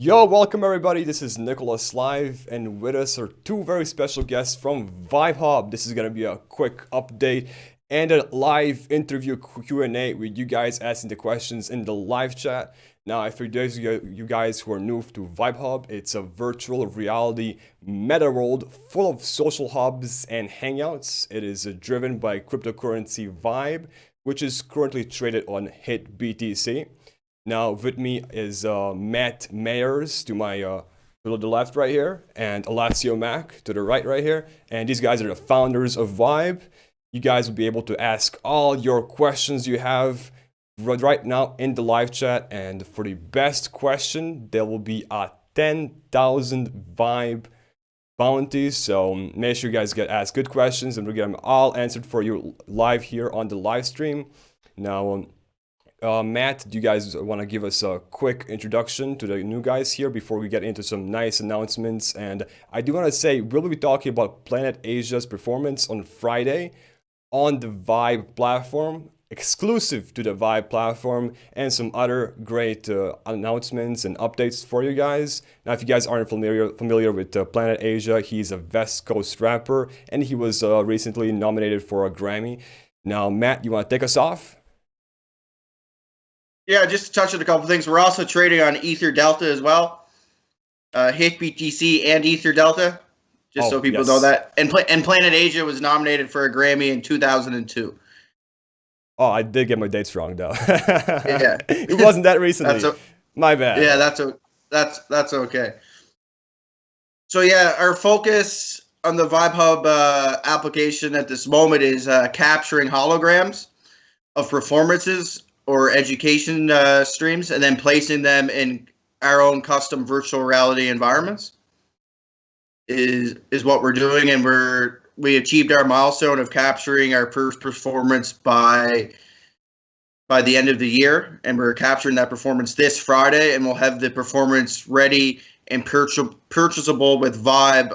Yo, welcome everybody. This is Nicholas.live, and with us are two very special guests from VIBEHUB. This is gonna be a quick update and a live interview Q&A with you guys asking the questions in the live chat. Now, for those of you guys who are new to VIBEHUB, it's a virtual reality meta world full of social hubs and hangouts. It is driven by cryptocurrency VIBE, which is currently traded on HIT BTC. Now with me is Matt Mayers to my to the left right here, and Alessio Mack to the right here. And these guys are the founders of Vibe. You guys will be able to ask all your questions you have right now in the live chat. And for the best question, there will be a 10,000 Vibe bounties. So make sure you guys get asked good questions, and we'll get them all answered for you live here on the live stream. Now, Matt, do you guys want to give us a quick introduction to the new guys here before we get into some nice announcements? And I do want to say we'll be talking about Planet Asia's performance on Friday on the Vibe platform, exclusive to the Vibe platform, and some other great announcements and updates for you guys. Now, if you guys aren't familiar with Planet Asia, he's a West Coast rapper, and he was recently nominated for a Grammy. Now, Matt, you want to take us off? Yeah, just to touch on a couple things. We're also trading on Ether Delta as well. HIT BTC and Ether Delta, just so people know that. And Planet Asia was nominated for a Grammy in 2002. Oh, I did get my dates wrong though. Yeah. It wasn't that recently. My bad. Yeah, that's okay. So yeah, our focus on the VIBEHUB application at this moment is capturing holograms of performances or education streams, and then placing them in our own custom virtual reality environments is what we're doing. And we achieved our milestone of capturing our first performance by the end of the year, and we're capturing that performance this Friday, and we'll have the performance ready and purchasable with Vibe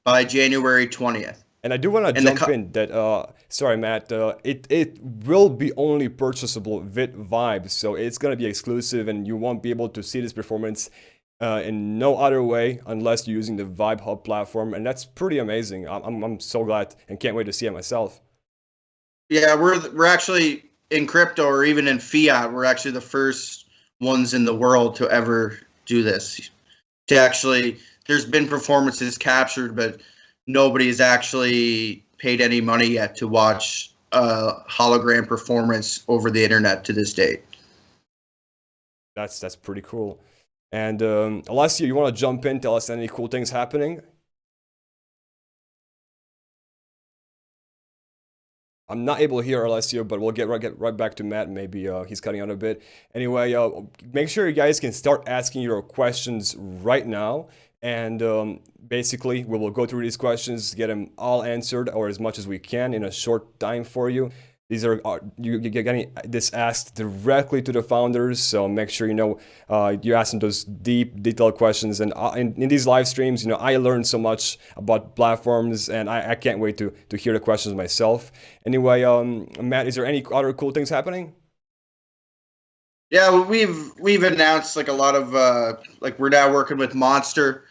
by January 20th. And I do want to jump in that, sorry, Matt, it will be only purchasable with Vibe, so it's going to be exclusive, and you won't be able to see this performance in no other way unless you're using the VIBEHUB platform, and that's pretty amazing. I'm so glad and can't wait to see it myself. Yeah, we're actually in crypto, or even in fiat, we're actually the first ones in the world to ever do this. There's been performances captured, but nobody has actually paid any money yet to watch a hologram performance over the internet to this date. That's pretty cool. And Alessio, you want to jump in, tell us any cool things happening? I'm not able to hear Alessio, but we'll get right back to Matt. Maybe he's cutting out a bit. Anyway, make sure you guys can start asking your questions right now. And basically, we will go through these questions, get them all answered, or as much as we can in a short time for you. These are you're getting this asked directly to the founders, so make sure you ask them those deep, detailed questions. And in these live streams, I learned so much about platforms, and I can't wait to hear the questions myself. Anyway, Matt, is there any other cool things happening? Yeah, we've announced like a lot of we're now working with Monster,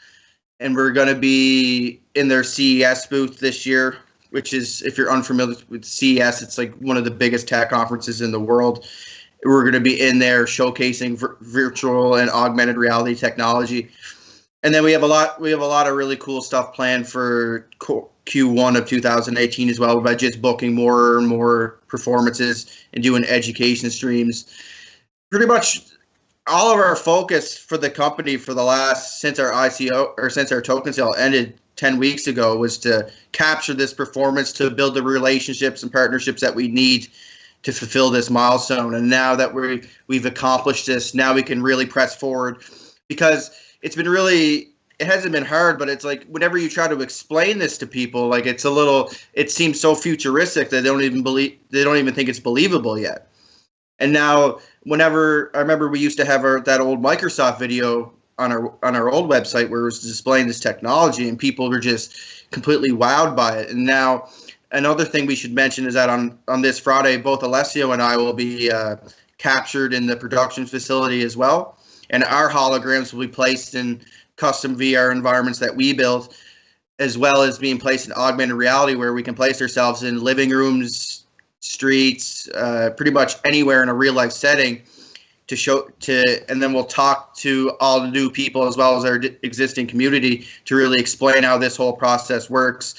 and we're going to be in their CES booth this year, which is, if you're unfamiliar with CES, it's like one of the biggest tech conferences in the world. We're going to be in there showcasing virtual and augmented reality technology. And then we have a lot of really cool stuff planned for Q1 of 2018 as well, by just booking more and more performances and doing education streams. Pretty much all of our focus for the company for the since our ICO, or since our token sale ended 10 weeks ago, was to capture this performance, to build the relationships and partnerships that we need to fulfill this milestone. And now that we've accomplished this, now we can really press forward, because it hasn't been hard, but it's like whenever you try to explain this to people, like it seems so futuristic that they don't even think it's believable yet. And now, whenever I remember, we used to have that old Microsoft video on our old website where it was displaying this technology, and people were just completely wowed by it. And now, another thing we should mention is that on this Friday, both Alessio and I will be captured in the production facility as well. and our holograms will be placed in custom VR environments that we built, as well as being placed in augmented reality, where we can place ourselves in living rooms, streets, pretty much anywhere in a real life setting to show to, and then we'll talk to all the new people as well as our existing community to really explain how this whole process works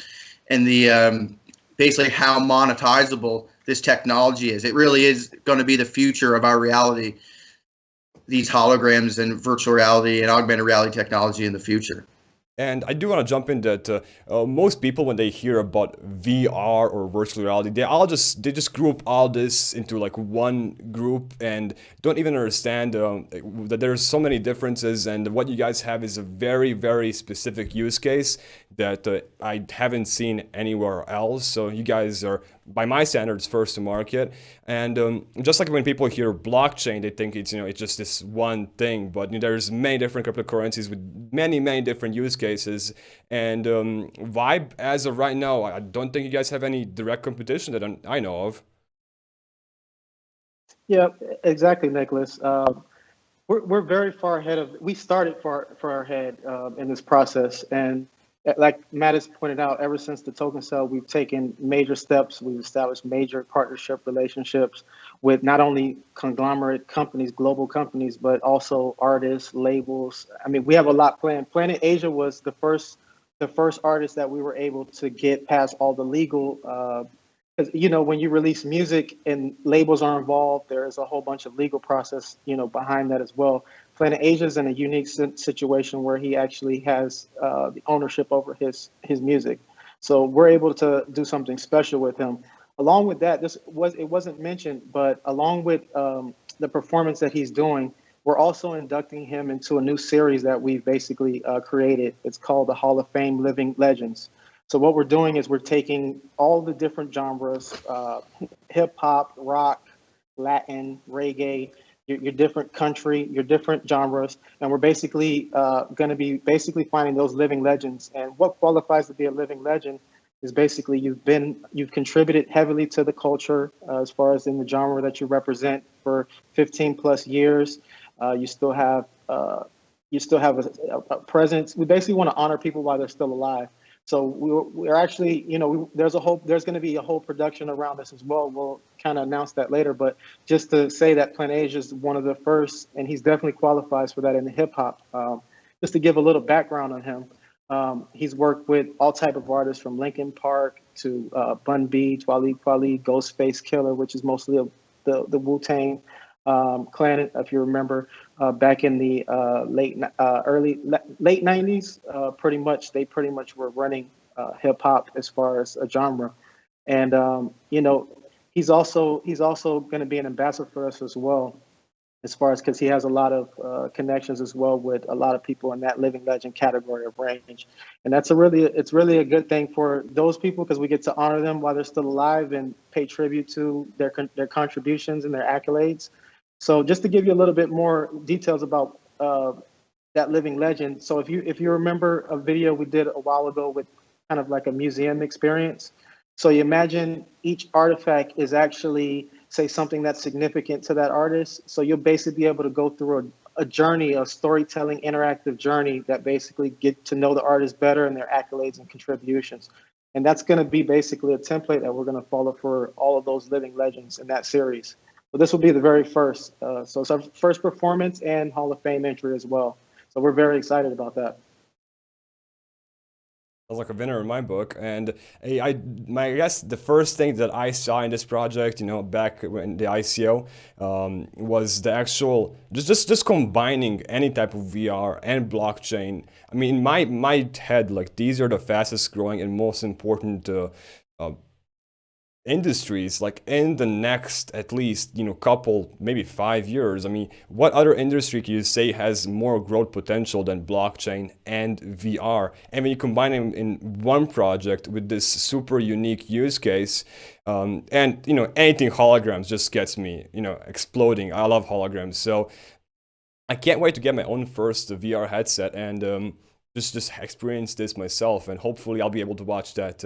and the basically how monetizable this technology is. It really is going to be the future of our reality, these holograms and virtual reality and augmented reality technology in the future. And I do want to jump in that most people, when they hear about VR or virtual reality, they just group all this into like one group and don't even understand that there's so many differences. And what you guys have is a very, very specific use case that I haven't seen anywhere else. So you guys are, by my standards, first to market. And just like when people hear blockchain, they think it's just this one thing. But there's many different cryptocurrencies with many, many different use cases. And Vibe, as of right now, I don't think you guys have any direct competition that I know of. Yeah, exactly, Nicholas. We're very far ahead of. We started far ahead in this process, and like Matt has pointed out, ever since the token sale, we've taken major steps. We've established major partnership relationships with not only conglomerate companies, global companies, but also artists, labels. I mean, we have a lot planned. Planet Asia was the first artist that we were able to get past all the legal. Because when you release music and labels are involved, there is a whole bunch of legal process behind that as well. Planet Asia is in a unique situation where he actually has the ownership over his music, so we're able to do something special with him. Along with that, it wasn't mentioned, but along with the performance that he's doing, we're also inducting him into a new series that we've basically created. It's called the Hall of Fame Living Legends. So what we're doing is we're taking all the different genres, hip hop, rock, Latin, reggae, your different country, your different genres, and we're basically going to be finding those living legends. And what qualifies to be a living legend is basically you've contributed heavily to the culture as far as in the genre that you represent for 15 plus years. You still have a presence. We basically want to honor people while they're still alive. So we're actually, there's going to be a whole production around this as well. We'll kind of announce that later, but just to say that Planet Asia is one of the first, and he's definitely qualifies for that in the hip hop. Just to give a little background on him, he's worked with all type of artists from Linkin Park to Bun B, Twali Kweli, Ghostface Killer, which is mostly the Wu-Tang Clan, if you remember, back in the late 90s. They pretty much were running hip hop as far as a genre, and he's also going to be an ambassador for us as well, as far as because he has a lot of connections as well with a lot of people in that living legend category of range, and it's really a good thing for those people because we get to honor them while they're still alive and pay tribute to their contributions and their accolades. So just to give you a little bit more details about that living legend. So if you remember a video we did a while ago with kind of like a museum experience. So you imagine each artifact is actually, say, something that's significant to that artist. So you'll basically be able to go through a journey, a storytelling interactive journey that basically get to know the artist better and their accolades and contributions. And that's going to be basically a template that we're going to follow for all of those living legends in that series. So this will be the very first. So it's our first performance and Hall of Fame entry as well. So we're very excited about that. Sounds like a winner in my book. And I guess the first thing that I saw in this project, back when the ICO, was the actual just combining any type of VR and blockchain. I mean, in my head, like these are the fastest growing and most important industries, like in the next at least couple, maybe 5 years. I mean, what other industry can you say has more growth potential than blockchain and VR? And when you combine them in one project with this super unique use case, and anything holograms just gets me exploding. I love holograms, so I can't wait to get my own first VR headset and just experience this myself, and hopefully I'll be able to watch that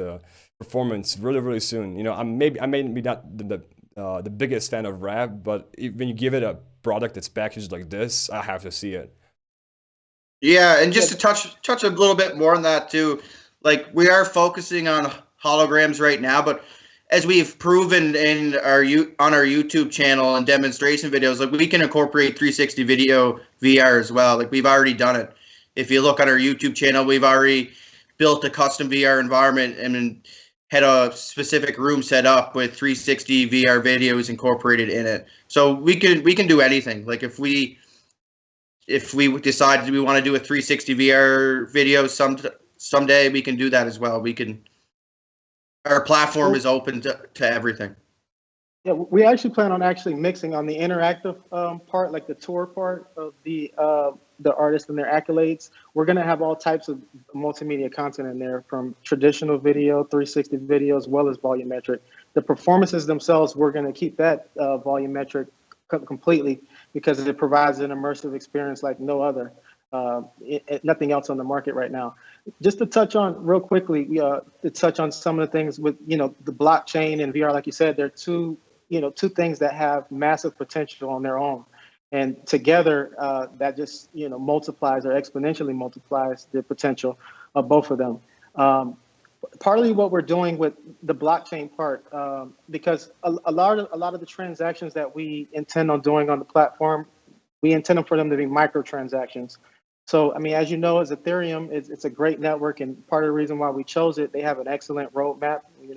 performance really, really soon. I may be not the biggest fan of rap, but when you give it a product that's packaged like this, I have to see it. Yeah, and just to touch a little bit more on that too, like we are focusing on holograms right now, but as we've proven in on our YouTube channel and demonstration videos, like we can incorporate 360 video VR as well. Like we've already done it. If you look on our YouTube channel, we've already built a custom VR environment and had a specific room set up with 360 VR videos incorporated in it. So we can do anything. Like if we decide we want to do a 360 VR video someday, we can do that as well. Our platform is open to everything. Yeah, we actually plan on actually mixing on the interactive part, like the tour part of the artists and their accolades. We're going to have all types of multimedia content in there, from traditional video, 360 video, as well as volumetric. The performances themselves, we're going to keep that volumetric completely, because it provides an immersive experience like no other. Nothing else on the market right now. Just to touch on real quickly, to touch on some of the things with the blockchain and VR, like you said, they're two things that have massive potential on their own, and together that just multiplies or exponentially multiplies the potential of both of them. Partly what we're doing with the blockchain part, because a lot of the transactions that we intend on doing on the platform, we intend for them to be microtransactions. So, I mean, as you know, as Ethereum, it's a great network, and part of the reason why we chose it, they have an excellent roadmap. We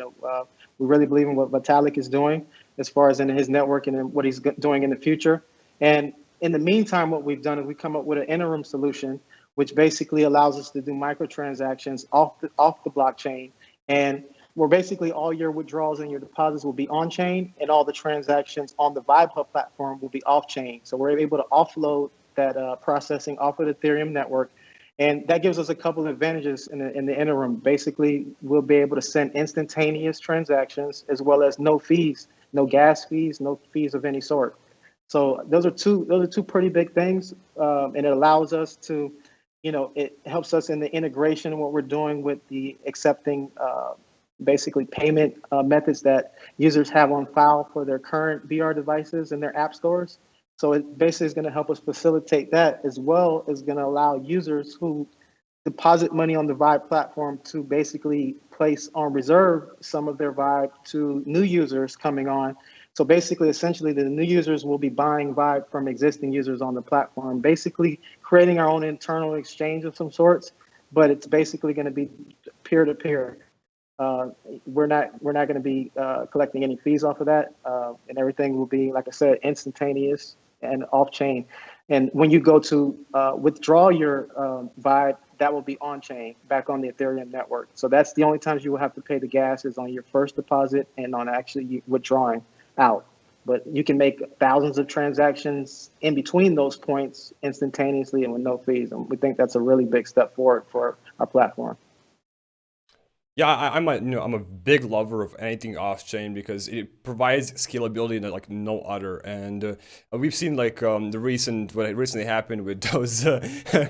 really believe in what Vitalik is doing as far as in his network and in what he's doing in the future. And in the meantime, what we've done is we come up with an interim solution, which basically allows us to do microtransactions off the blockchain. And where basically all your withdrawals and your deposits will be on chain, and all the transactions on the VIBEHUB platform will be off chain. So we're able to offload that processing off of the Ethereum network. And that gives us a couple of advantages in the interim. Basically, we'll be able to send instantaneous transactions, as well as no fees, no gas fees, no fees of any sort. So those are two pretty big things, and it allows us to, it helps us in the integration of what we're doing with the accepting basically payment methods that users have on file for their current VR devices and their app stores. So it basically is going to help us facilitate that, as well as going to allow users who deposit money on the Vive platform to basically place on reserve some of their Vive to new users coming on. So basically, essentially, the new users will be buying Vive from existing users on the platform, basically creating our own internal exchange of some sorts, but it's basically going to be peer-to-peer. We're not going to be collecting any fees off of that, and everything will be, like I said, instantaneous and off-chain. And when you go to withdraw your Vive, that will be on-chain, back on the Ethereum network. So that's the only times you will have to pay the gas is on your first deposit and on actually withdrawing out. But you can make thousands of transactions in between those points instantaneously and with no fees. And we think that's a really big step forward for our platform. Yeah, I'm a big lover of anything off chain because it provides scalability like no other, and we've seen like what recently happened with those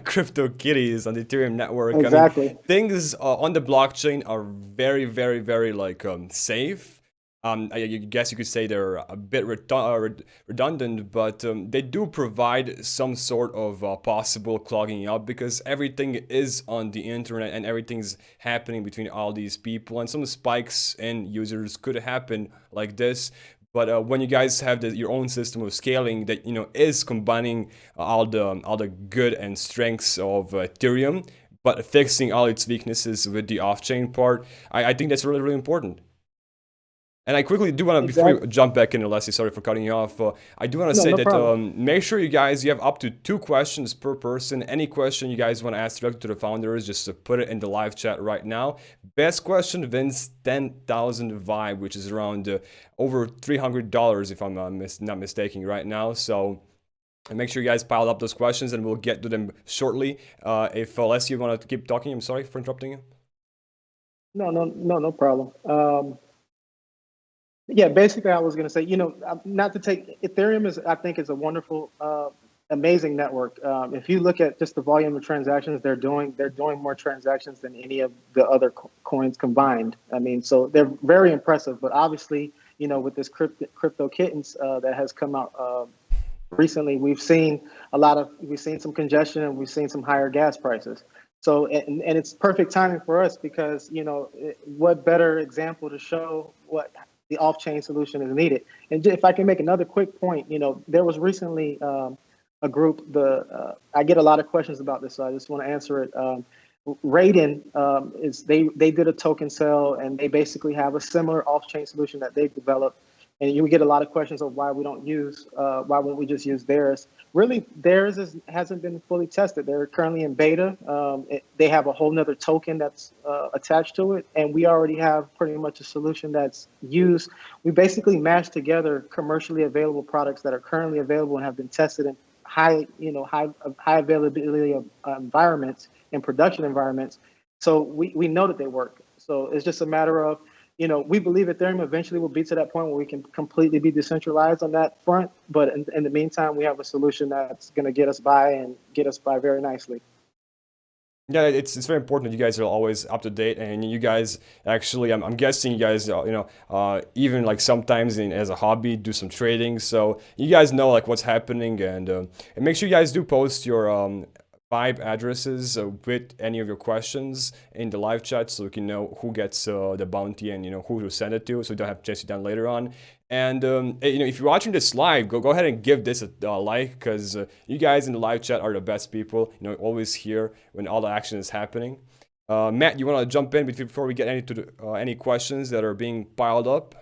crypto kitties on the Ethereum network. Exactly. I mean, things on the blockchain are very, very, very like safe. I guess you could say they're a bit redundant, but they do provide some sort of possible clogging up because everything is on the internet and everything's happening between all these people, and some spikes in users could happen like this. But when you guys have your own system of scaling that is combining all the good and strengths of Ethereum, but fixing all its weaknesses with the off-chain part, I think that's really, really important. And I quickly do want to, before you jump back in, Leslie, sorry for cutting you off, I do want to say that make sure you have up to 2 questions per person. Any question you guys want to ask directly to the founders, just to put it in the live chat right now. Best question wins 10,000 VIBE, which is around over $300 if I'm not mistaken right now. So make sure you guys pile up those questions and we'll get to them shortly. If Leslie, you want to keep talking, I'm sorry for interrupting you. No problem. Yeah, basically, I was going to say, not to take Ethereum I think is a wonderful, amazing network. If you look at just the volume of transactions they're doing more transactions than any of the other coins combined. I mean, so they're very impressive. But obviously, with this crypto kittens that has come out recently we've seen some congestion and we've seen some higher gas prices. So, and it's perfect timing for us because, what better example to show what the off-chain solution is needed. And if I can make another quick point, there was recently a group, I get a lot of questions about this, so I just want to answer it. Raiden they did a token sale, and they basically have a similar off-chain solution that they've developed. And you get a lot of questions of why wouldn't we just use theirs? Really, theirs hasn't been fully tested. They're currently in beta. They have a whole nother token that's attached to it, and we already have pretty much a solution that's used. We basically mash together commercially available products that are currently available and have been tested in high availability of environments and production environments. So we know that they work. So it's just a matter of, we believe Ethereum eventually will be to that point where we can completely be decentralized on that front. But in the meantime, we have a solution that's going to get us by very nicely. Yeah, it's very important that you guys are always up to date, and you guys actually, I'm guessing you guys, even like sometimes as a hobby, do some trading, so you guys know like what's happening, and make sure you guys do post your VIBE addresses with any of your questions in the live chat, so we can know who gets the bounty and who to send it to, so we don't have to chase it down later on. And if you're watching this live, go ahead and give this a like, because you guys in the live chat are the best people. Always here when all the action is happening. Matt, you want to jump in before we get any questions that are being piled up?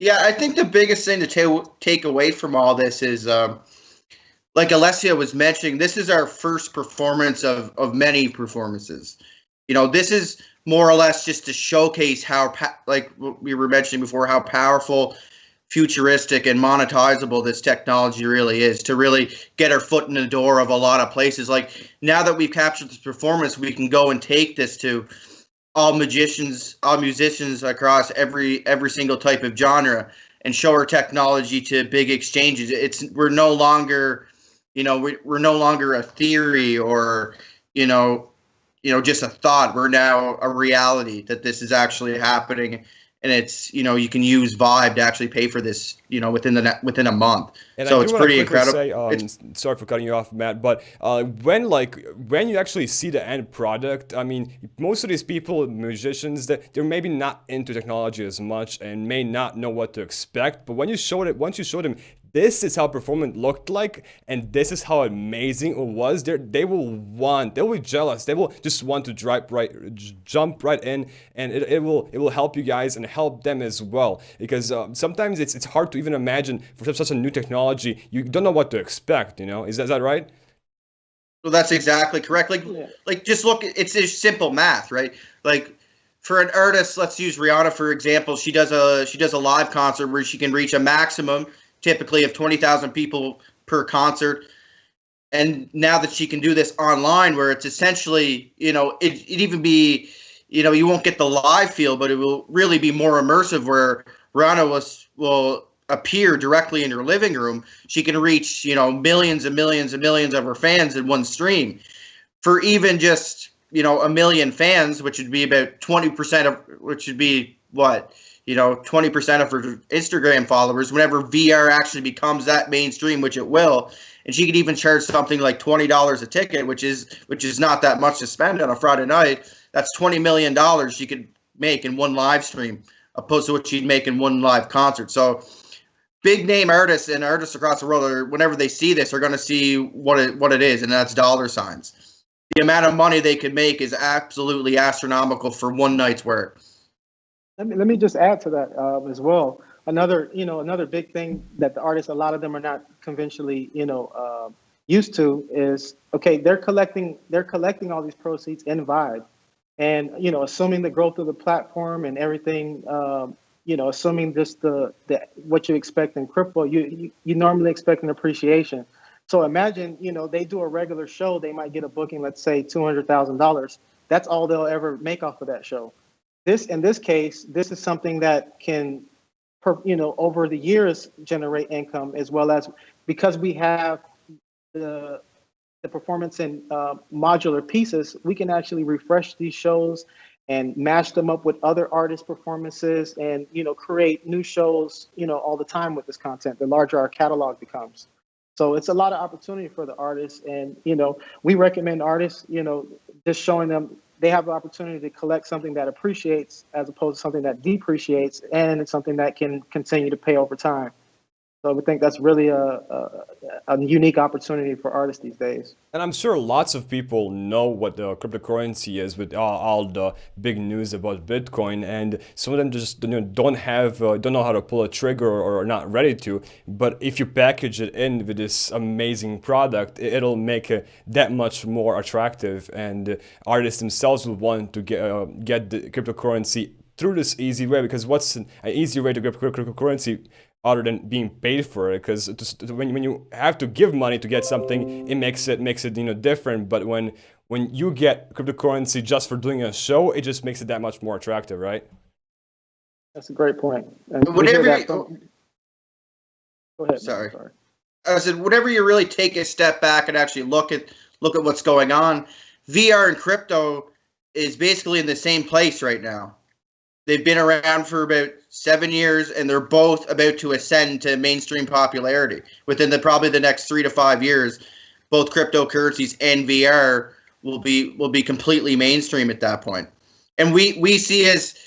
Yeah, I think the biggest thing to take away from all this is, like Alessia was mentioning, this is our first performance of many performances. This is more or less just to showcase how, like we were mentioning before, how powerful, futuristic, and monetizable this technology really is, to really get our foot in the door of a lot of places. Like, now that we've captured this performance, we can go and take this to all musicians across every single type of genre and show our technology to big exchanges. We're no longer, we're no longer a theory or, just a thought. We're now a reality that this is actually happening, and it's, you can use VIBE to actually pay for this, within a month. And so I it's pretty incredible. Say, sorry for cutting you off, Matt, but when you actually see the end product, I mean, most of these people, musicians, they're maybe not into technology as much and may not know what to expect. But once you show them, this is how performance looked like, and this is how amazing it was, they will be jealous. They will just want to jump right in, and it will help you guys and help them as well. Because sometimes it's hard to even imagine for such a new technology. You don't know what to expect. Is that right? Well, that's exactly correct. Like just look, it's just simple math, right? Like, for an artist, let's use Rihanna for example. She does a live concert where she can reach a maximum, typically, of 20,000 people per concert. And now that she can do this online, where it's essentially, it even be, you won't get the live feel, but it will really be more immersive, where Rihanna will appear directly in her living room. She can reach, millions and millions and millions of her fans in one stream. For even just, a million fans, which would be about 20% of, which would be what? 20% of her Instagram followers, whenever VR actually becomes that mainstream, which it will. And she could even charge something like $20 a ticket, which is not that much to spend on a Friday night. That's $20 million she could make in one live stream, opposed to what she'd make in one live concert. So big name artists and artists across the world, whenever they see this, are going to see what it is, and that's dollar signs. The amount of money they could make is absolutely astronomical for one night's work. Let me just add to that as well. Another big thing that the artists, a lot of them are not conventionally, used to is, okay, they're collecting all these proceeds in VIBE, and assuming the growth of the platform and everything, assuming just the what you expect in crypto, you normally expect an appreciation. So imagine, they do a regular show, they might get a booking, let's say $200,000. That's all they'll ever make off of that show. In this case, this is something that can, over the years generate income, as well as, because we have the performance in modular pieces, we can actually refresh these shows and mash them up with other artist performances and, create new shows, all the time with this content, the larger our catalog becomes. So it's a lot of opportunity for the artists. And, we recommend artists, just showing them they have the opportunity to collect something that appreciates as opposed to something that depreciates, and it's something that can continue to pay over time. So we think that's really a unique opportunity for artists these days. And I'm sure lots of people know what the cryptocurrency is with all the big news about Bitcoin, and some of them just don't know how to pull a trigger or are not ready to. But if you package it in with this amazing product, it'll make it that much more attractive, and artists themselves will want to get the cryptocurrency through this easy way. Because what's an easy way to get cryptocurrency other than being paid for it? Because when you have to give money to get something, it makes it different. But when you get cryptocurrency just for doing a show, it just makes it that much more attractive, right? That's a great point. And go ahead. Sorry. I said, whenever you really take a step back and actually look at what's going on, VR and crypto is basically in the same place right now. They've been around for about 7 years, and they're both about to ascend to mainstream popularity. Within probably the next 3 to 5 years, both cryptocurrencies and VR will be completely mainstream at that point. And we see as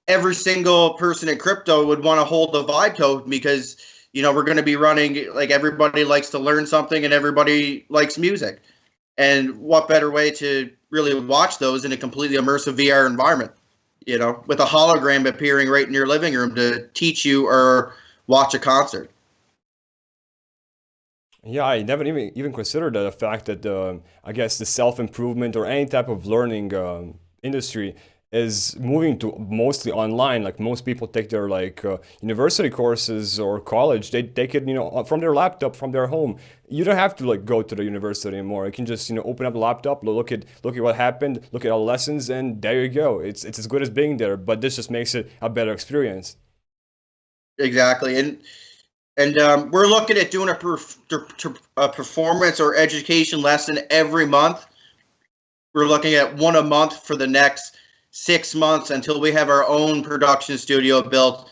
every single person in crypto would want to hold the VIBE token because we're going to be running, like, everybody likes to learn something and everybody likes music. And what better way to really watch those in a completely immersive VR environment? With a hologram appearing right in your living room to teach you or watch a concert. Yeah, I never even considered the fact that I guess the self-improvement or any type of learning industry is moving to mostly online. Like, most people take their university courses or college, they take it from their laptop, from their home. You don't have to go to the university anymore. You can just open up the laptop, look at what happened, look at all the lessons, and there you go. It's as good as being there, but this just makes it a better experience. Exactly. And we're looking at doing a performance or education lesson every month. We're looking at one a month for the next 6 months until we have our own production studio built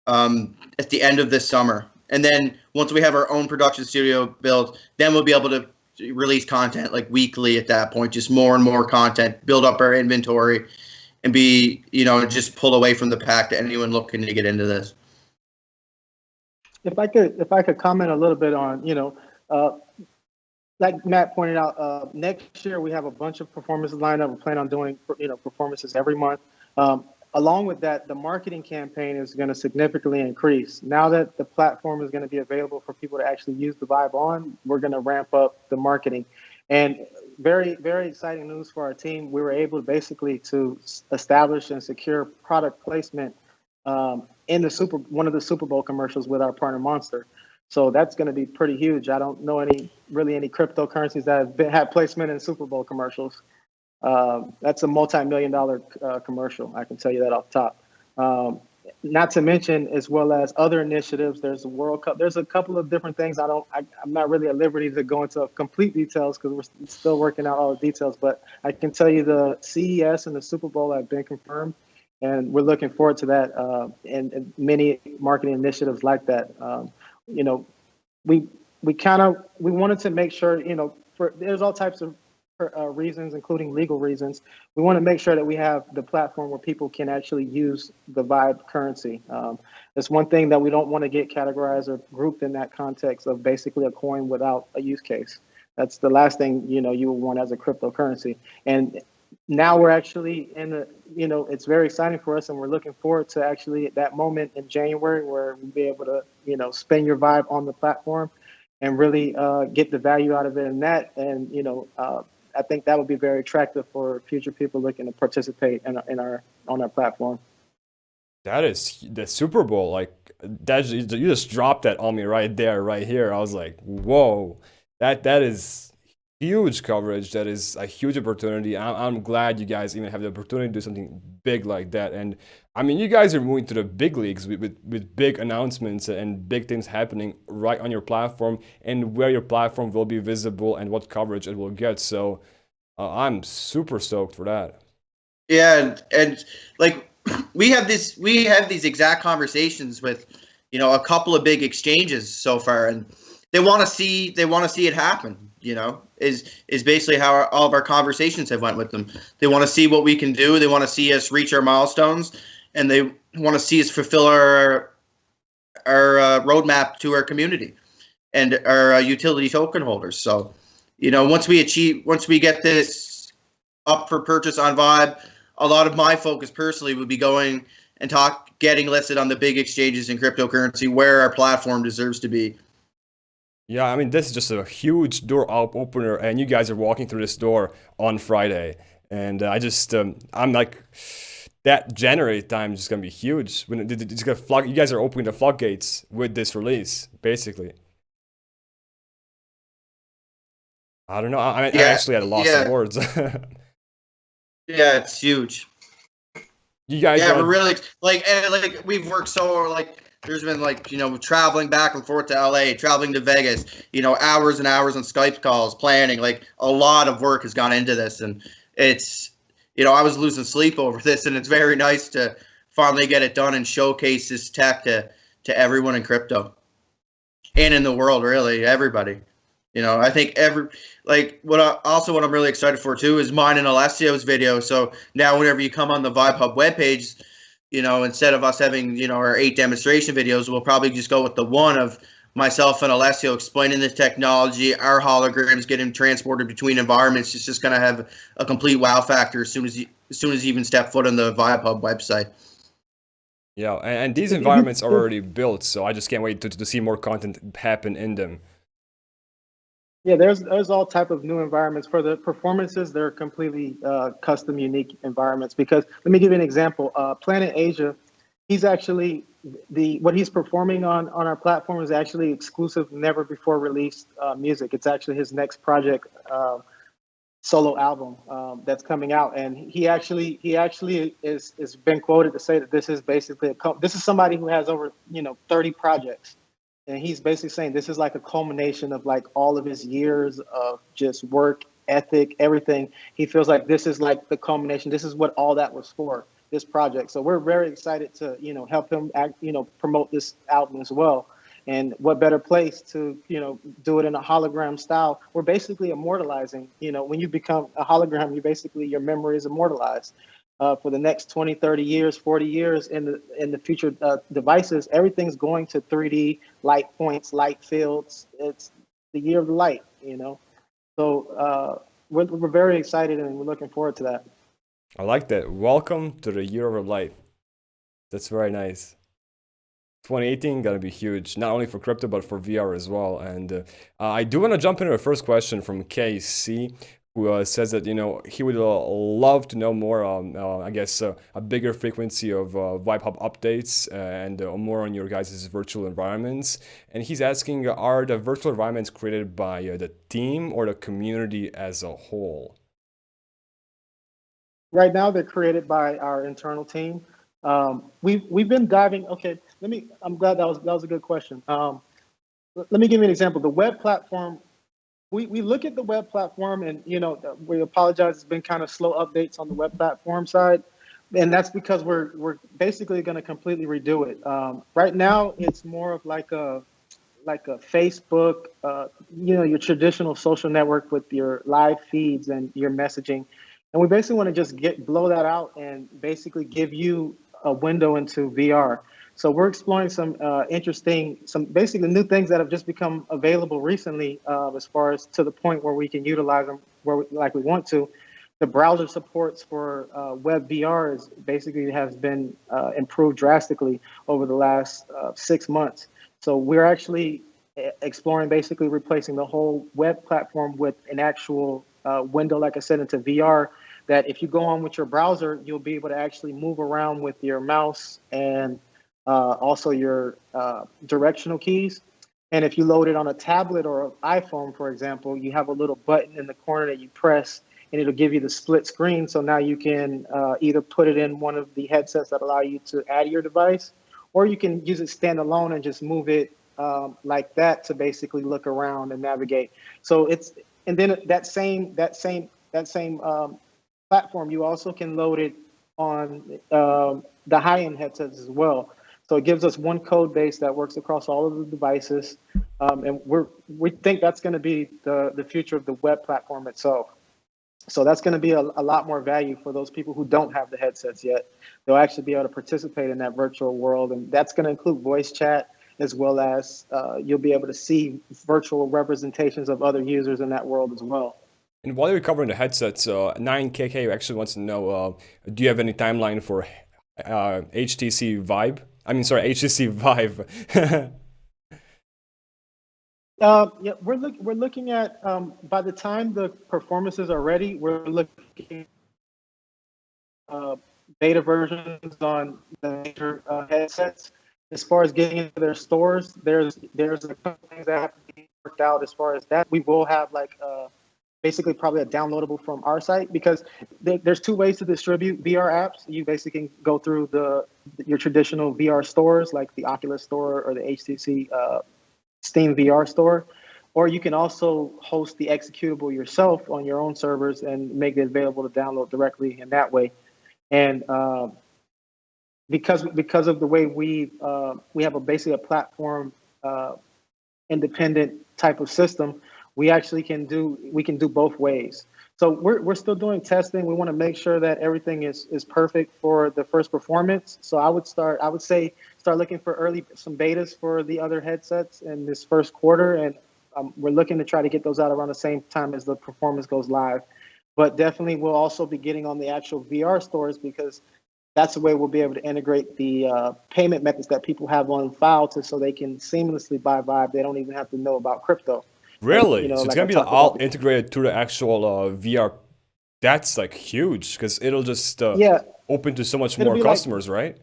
at the end of this summer. And then once we have our own production studio built, then we'll be able to release content weekly at that point, just more and more content, build up our inventory, and be, just pull away from the pack to anyone looking to get into this. If I could comment a little bit on, like Matt pointed out, next year we have a bunch of performances lined up. We plan on doing, performances every month. Along with that, the marketing campaign is going to significantly increase. Now that the platform is going to be available for people to actually use the VIBE on, we're going to ramp up the marketing. And very, very exciting news for our team. We were able basically to establish and secure product placement in one of the Super Bowl commercials with our partner Monster. So that's going to be pretty huge. I don't know any cryptocurrencies that have had placement in Super Bowl commercials. That's a multi-million-dollar commercial. I can tell you that off the top. Not to mention, as well as other initiatives, there's a World Cup. There's a couple of different things. I'm not really at liberty to go into complete details because we're still working out all the details. But I can tell you the CES and the Super Bowl have been confirmed, and we're looking forward to that and many marketing initiatives like that. We wanted to make sure, there's all types of reasons, including legal reasons. We want to make sure that we have the platform where people can actually use the VIBE currency. It's one thing that we don't want to get categorized or grouped in that context of basically a coin without a use case. That's the last thing, you would want as a cryptocurrency. And now we're actually it's very exciting for us, and we're looking forward to actually at that moment in January where we'll be able to, spend your VIBE on the platform and really get the value out of it in that. And, I think that would be very attractive for future people looking to participate on our platform. That is the Super Bowl. You just dropped that on me right there, right here. I was like, whoa, that is huge coverage. That is a huge opportunity. I'm glad you guys even have the opportunity to do something big like that. And I mean, you guys are moving to the big leagues with big announcements and big things happening right on your platform, and where your platform will be visible and what coverage it will get. So I'm super stoked for that. Yeah, and like we have these exact conversations with, a couple of big exchanges so far, and they want to see it happen. Is basically how all of our conversations have went with them. They want to see what we can do. They want to see us reach our milestones, and they want to see us fulfill our roadmap to our community and our utility token holders. So, once we get this up for purchase on Vibe, a lot of my focus personally would be going and getting listed on the big exchanges in cryptocurrency where our platform deserves to be. Yeah, I mean, this is just a huge door opener, and you guys are walking through this door on Friday, and I'm like, that January time is just gonna be huge. When it's gonna flood, you guys are opening the floodgates with this release, basically. I don't know. I Yeah, actually had a loss of yeah, words. yeah. It's huge. You guys Yeah, we're gonna? really like we've worked so like there's been traveling back and forth to LA, traveling to Vegas, hours and hours on Skype calls, planning. Like a lot of work has gone into this, and it's I was losing sleep over this, and it's very nice to finally get it done and showcase this tech to everyone in crypto and in the world, really everybody. I think what I'm really excited for too is mine and Alessio's video. So now whenever you come on the VibeHub webpage, instead of us having, our 8 demonstration videos, we'll probably just go with the one of myself and Alessio explaining the technology, our holograms getting transported between environments. It's just going to have a complete wow factor as soon as you even step foot on the VibeHub website. Yeah, and these If you, environments are already built, so I just can't wait to see more content happen in them. Yeah, there's all type of new environments for the performances. They're completely custom, unique environments. Because let me give you an example. Planet Asia, he's actually what he's performing on our platform is actually exclusive, never before released music. It's actually his next project, solo album that's coming out, and he actually is been quoted to say that this is basically this is somebody who has over 30 projects, and he's basically saying this is like a culmination of like all of his years of just work ethic, everything. He feels like this is like the culmination. This is what all that was for, this project. So we're very excited to help him promote this album as well. And what better place to do it in a hologram style? We're basically immortalizing. When you become a hologram, your memory is immortalized for the next 20, 30 years, 40 years in the future devices. Everything's going to 3D light points, light fields. It's the year of the light. So we're very excited, and we're looking forward to that. I like that. Welcome to the year of our life. That's very nice. 2018 gonna be huge, not only for crypto but for VR as well. And I do want to jump into the first question from KC, who says that he would love to know more on I guess a bigger frequency of VibeHub updates and more on your guys' virtual environments. And he's asking, are the virtual environments created by the team or the community as a whole? Right now, they're created by our internal team. We've been diving. Okay, I'm glad that was a good question. Let me give you an example. The web platform. We look at the web platform, and we apologize. It's been kind of slow updates on the web platform side, and that's because we're basically going to completely redo it. Right now, it's more of like a Facebook, your traditional social network with your live feeds and your messaging. And we basically want to just blow that out and basically give you a window into VR. So we're exploring some some basically new things that have just become available recently, as far as to the point where we can utilize them like we want to. The browser supports for web VR is basically has been improved drastically over the last 6 months. So we're actually exploring basically replacing the whole web platform with an actual window, like I said, into VR. That if you go on with your browser, you'll be able to actually move around with your mouse and also your directional keys. And if you load it on a tablet or an iPhone, for example, you have a little button in the corner that you press, and it'll give you the split screen. So now you can either put it in one of the headsets that allow you to add your device, or you can use it standalone and just move it like that to basically look around and navigate. So and then that same platform, you also can load it on the high-end headsets as well. So it gives us one code base that works across all of the devices, and we think that's going to be the future of the web platform itself. So that's going to be a lot more value for those people who don't have the headsets yet. They'll actually be able to participate in that virtual world, and that's going to include voice chat, as well as you'll be able to see virtual representations of other users in that world as well. And while you're covering the headsets, 9KK actually wants to know, do you have any timeline for HTC Vibe? I mean, sorry, HTC Vive. Yeah, we're looking at by the time the performances are ready, we're looking beta versions on the major headsets. As far as getting into their stores, there's a couple things that have to be worked out. As far as that, we will have like basically probably a downloadable from our site, because there's two ways to distribute VR apps. You basically can go through your traditional VR stores like the Oculus store or the HTC Steam VR store, or you can also host the executable yourself on your own servers and make it available to download directly in that way. And because of the way we have basically a platform independent type of system, we can do both ways. So we're still doing testing. We want to make sure that everything is perfect for the first performance. So I would say start looking for some betas for the other headsets in this first quarter, and we're looking to try to get those out around the same time as the performance goes live. But definitely we'll also be getting on the actual VR stores, because that's the way we'll be able to integrate the payment methods that people have on file so they can seamlessly buy Vibe. They don't even have to know about crypto. Really? And, So it's like gonna I be talked all about, integrated to the actual VR. That's like huge, because it'll just yeah, open to so much it'll more be like, customers, right?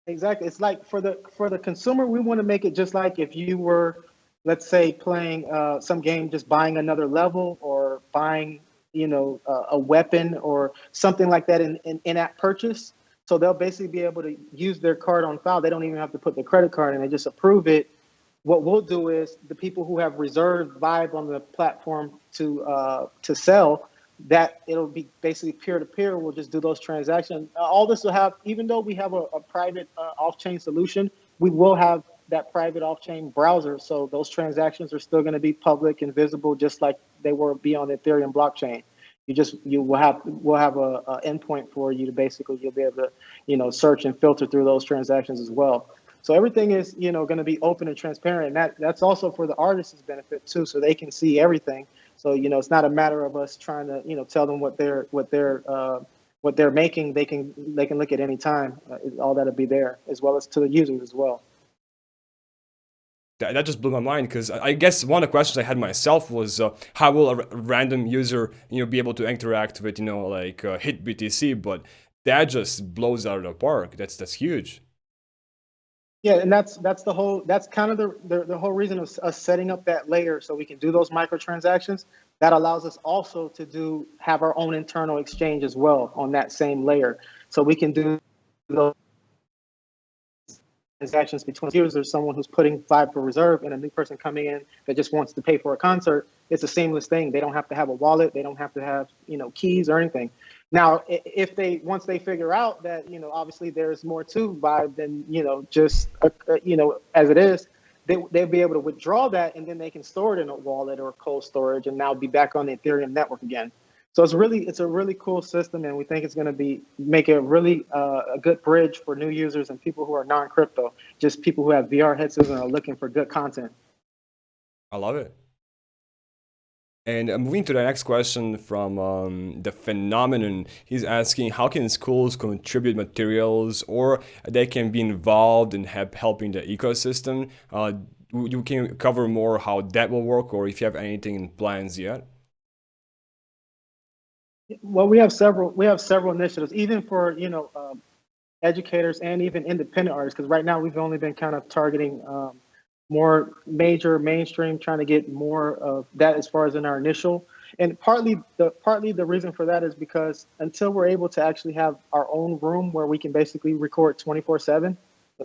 exactly. It's like for the consumer, we want to make it just like if you were, let's say, playing some game, just buying another level or buying, a weapon or something like that in-app purchase. So they'll basically be able to use their card on file. They don't even have to put their credit card in. They just approve it. What we'll do is the people who have reserved Vibe on the platform to sell, that it'll be basically peer-to-peer. We'll just do those transactions. All this will have, even though we have a private off-chain solution, we will have that private off-chain browser. So those transactions are still going to be public and visible, just like they will be on the Ethereum blockchain. We'll have a endpoint for you to you'll be able to, search and filter through those transactions as well. So everything is, going to be open and transparent, and that's also for the artists' benefit too, so they can see everything. So it's not a matter of us trying to tell them what they're making. They can look at any time. All that'll be there, as well as to the users as well. That just blew my mind, because I guess one of the questions I had myself was how will a random user be able to interact with like hit BTC, but that just blows out of the park. That's huge. Yeah, and that's kind of the whole reason of us setting up that layer, so we can do those microtransactions. That allows us also to have our own internal exchange as well on that same layer, so we can do those transactions between users, someone who's putting Vibe for reserve and a new person coming in that just wants to pay for a concert. It's a seamless thing. They don't have to have a wallet. They don't have to have keys or anything. Now, if once they figure out that obviously there's more to Vibe than just as it is, they'll be able to withdraw that, and then they can store it in a wallet or cold storage, and now be back on the Ethereum network again. So it's a really cool system, and we think it's going to make it really a good bridge for new users and people who are non-crypto, just people who have VR headsets and are looking for good content. I love it. And moving to the next question from the Phenomenon, he's asking, how can schools contribute materials, or they can be involved in helping the ecosystem? You can cover more how that will work, or if you have anything in plans yet. Well, we have several initiatives, even for educators and even independent artists, because right now we've only been kind of targeting more major mainstream, trying to get more of that as far as in our initial. And partly the reason for that is because until we're able to actually have our own room where we can basically record 24/7,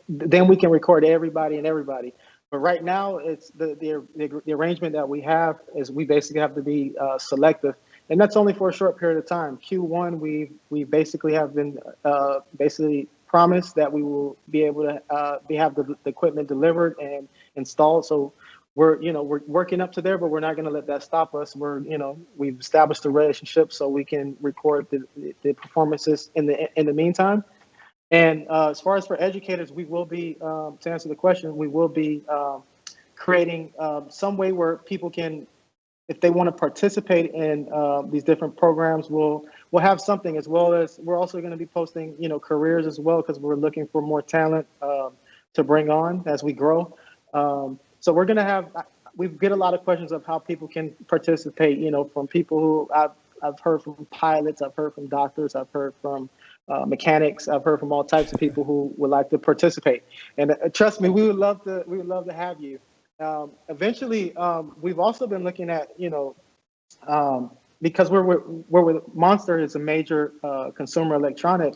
then we can record everybody and everybody. But right now, it's the arrangement that we have is we basically have to be selective, and that's only for a short period of time. Q1, we basically have been basically promised that we will be able to have the equipment delivered and installed. So we're working up to there, but we're not going to let that stop us. We've established a relationship so we can record the performances in the meantime. And as far as for educators, we will be to answer the question, we will be creating some way where people can, if they want to participate in these different programs, we'll have something, as well as we're also going to be posting, careers as well, because we're looking for more talent to bring on as we grow. So we're going to have, we get a lot of questions of how people can participate, from people who I've heard from pilots, I've heard from doctors, I've heard from mechanics, I've heard from all types of people who would like to participate. And trust me, we would love to have you. Eventually, we've also been looking at, because we're with Monster is a major consumer electronic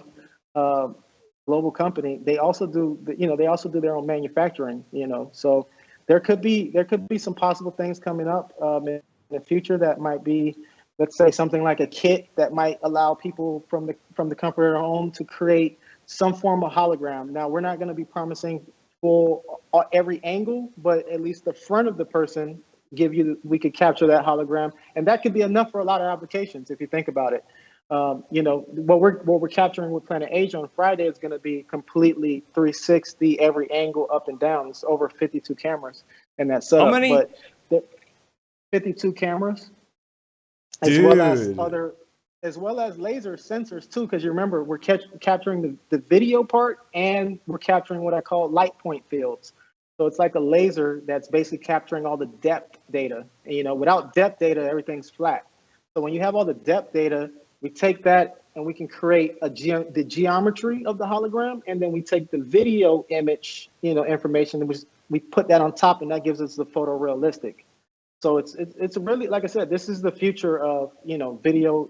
global company. They also do their own manufacturing. So there could be some possible things coming up in the future that might be, let's say, something like a kit that might allow people from the comfort of their home to create some form of hologram. Now, we're not going to be promising full every angle, but at least the front of the person we could capture that hologram, and that could be enough for a lot of applications if you think about it. What we're capturing with Planet Asia on Friday is going to be completely 360, every angle up and down. It's over 52 cameras in that setup. How many? But 52 cameras, Dude. as well as laser sensors too, because you remember we're capturing the video part, and we're capturing what I call light point fields. So it's like a laser that's basically capturing all the depth data. Without depth data, everything's flat. So when you have all the depth data, we take that and we can create the geometry of the hologram, and then we take the video image, information, and we put that on top, and that gives us the photorealistic. So it's really, like I said, this is the future of video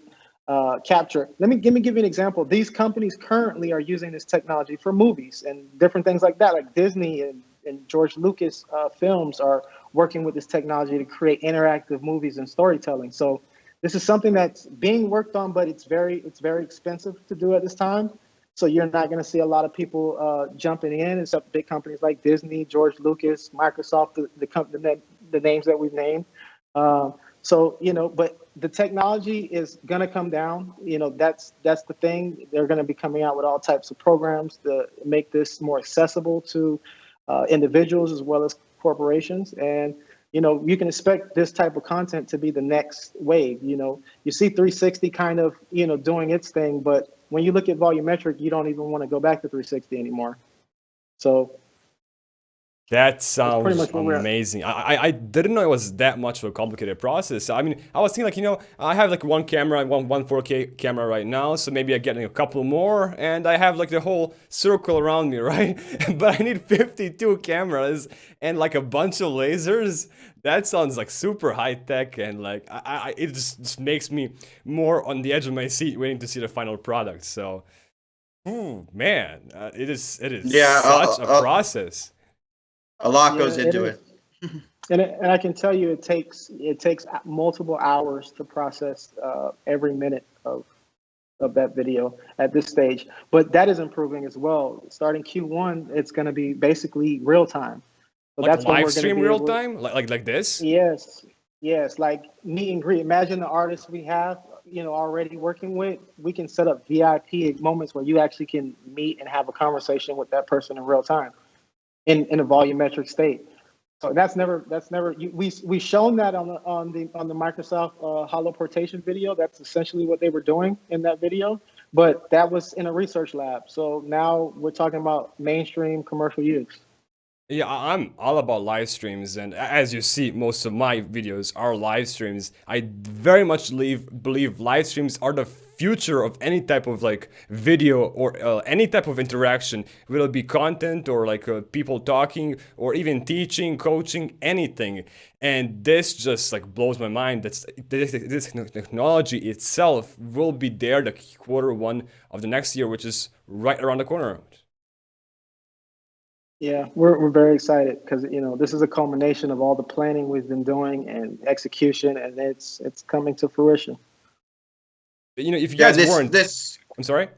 capture. Let me give you an example. These companies currently are using this technology for movies and different things like that. Like Disney and George Lucas films are working with this technology to create interactive movies and storytelling. So this is something that's being worked on, but it's very expensive to do at this time. So you're not going to see a lot of people jumping in, except big companies like Disney, George Lucas, Microsoft, the names that we've named. But the technology is going to come down. That's the thing. They're going to be coming out with all types of programs to make this more accessible to individuals as well as corporations. And you can expect this type of content to be the next wave. You see 360 kind of doing its thing, but when you look at volumetric, you don't even want to go back to 360 anymore. So that sounds amazing. I didn't know it was that much of a complicated process. I mean, I was thinking like, I have like one camera, one 4K camera right now, so maybe I get a couple more, and I have like the whole circle around me, right? But I need 52 cameras and like a bunch of lasers. That sounds like super high tech, and like it just makes me more on the edge of my seat waiting to see the final product. So, man, it is such a process. A lot goes into it. And I can tell you, it takes multiple hours to process every minute of that video at this stage. But that is improving as well. Starting Q1, it's going to be basically real time. So like that's live stream real time, like this. Yes, like meet and greet. Imagine the artists we have, already working with. We can set up VIP moments where you actually can meet and have a conversation with that person in real time, in a volumetric state. So that's never we've shown that on the Microsoft holoportation video. That's essentially what they were doing in that video, but that was in a research lab. So now we're talking about mainstream commercial use. Yeah, I'm all about live streams, and as you see, most of my videos are live streams. I very much believe live streams are the future of any type of like video or any type of interaction, whether it be content or like people talking or even teaching, coaching, anything. And this just like blows my mind. This technology itself will be there the Q1 of the next year, which is right around the corner. Yeah, we're very excited because this is a culmination of all the planning we've been doing and execution, and it's coming to fruition. If you Yeah, guys weren't, this I'm sorry.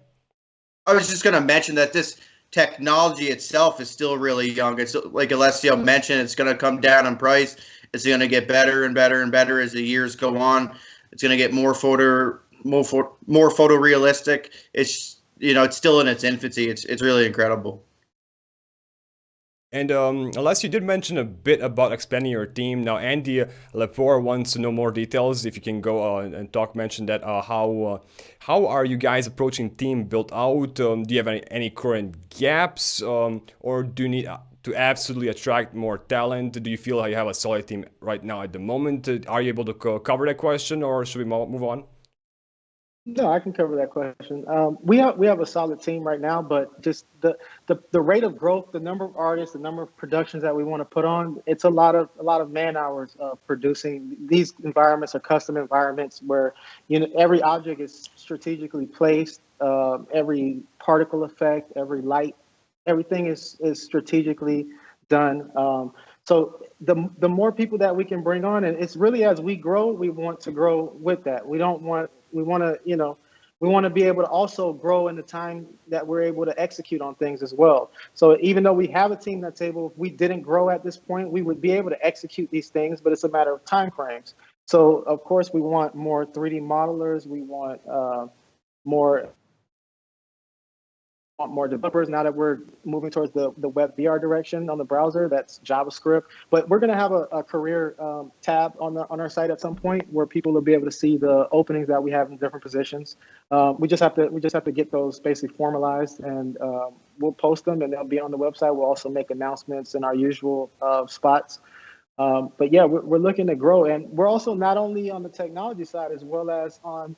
I was just going to mention that this technology itself is still really young. It's like Alessio mentioned, it's going to come down in price. It's going to get better and better and better as the years go on. It's going to get more photorealistic. It's it's still in its infancy. It's really incredible. And unless you did mention a bit about expanding your team, now Andy Lepore wants to know more details. If you can go and mention that. How are you guys approaching team built out? Do you have any current gaps, or do you need to absolutely attract more talent? Do you feel like you have a solid team right now at the moment? Are you able to cover that question, or should we move on? No, I can cover that question. We have a solid team right now, but just the rate of growth, the number of artists, the number of productions that we want to put on, it's a lot of man hours producing. These environments are custom environments where every object is strategically placed, every particle effect, every light, everything is strategically done. So the more people that we can bring on, and it's really as we grow, we want to grow with that. We want to be able to also grow in the time that we're able to execute on things as well. So even though we have a team that's able, if we didn't grow at this point, we would be able to execute these things, but it's a matter of time frames. So of course we want more 3D modelers, we want more more developers now that we're moving towards the web VR direction on the browser. That's JavaScript. But we're going to have a career tab on our site at some point where people will be able to see the openings that we have in different positions. We just have to get those basically formalized, and we'll post them and they'll be on the website. We'll also make announcements in our usual spots. But yeah, we're looking to grow, and we're also not only on the technology side as well as on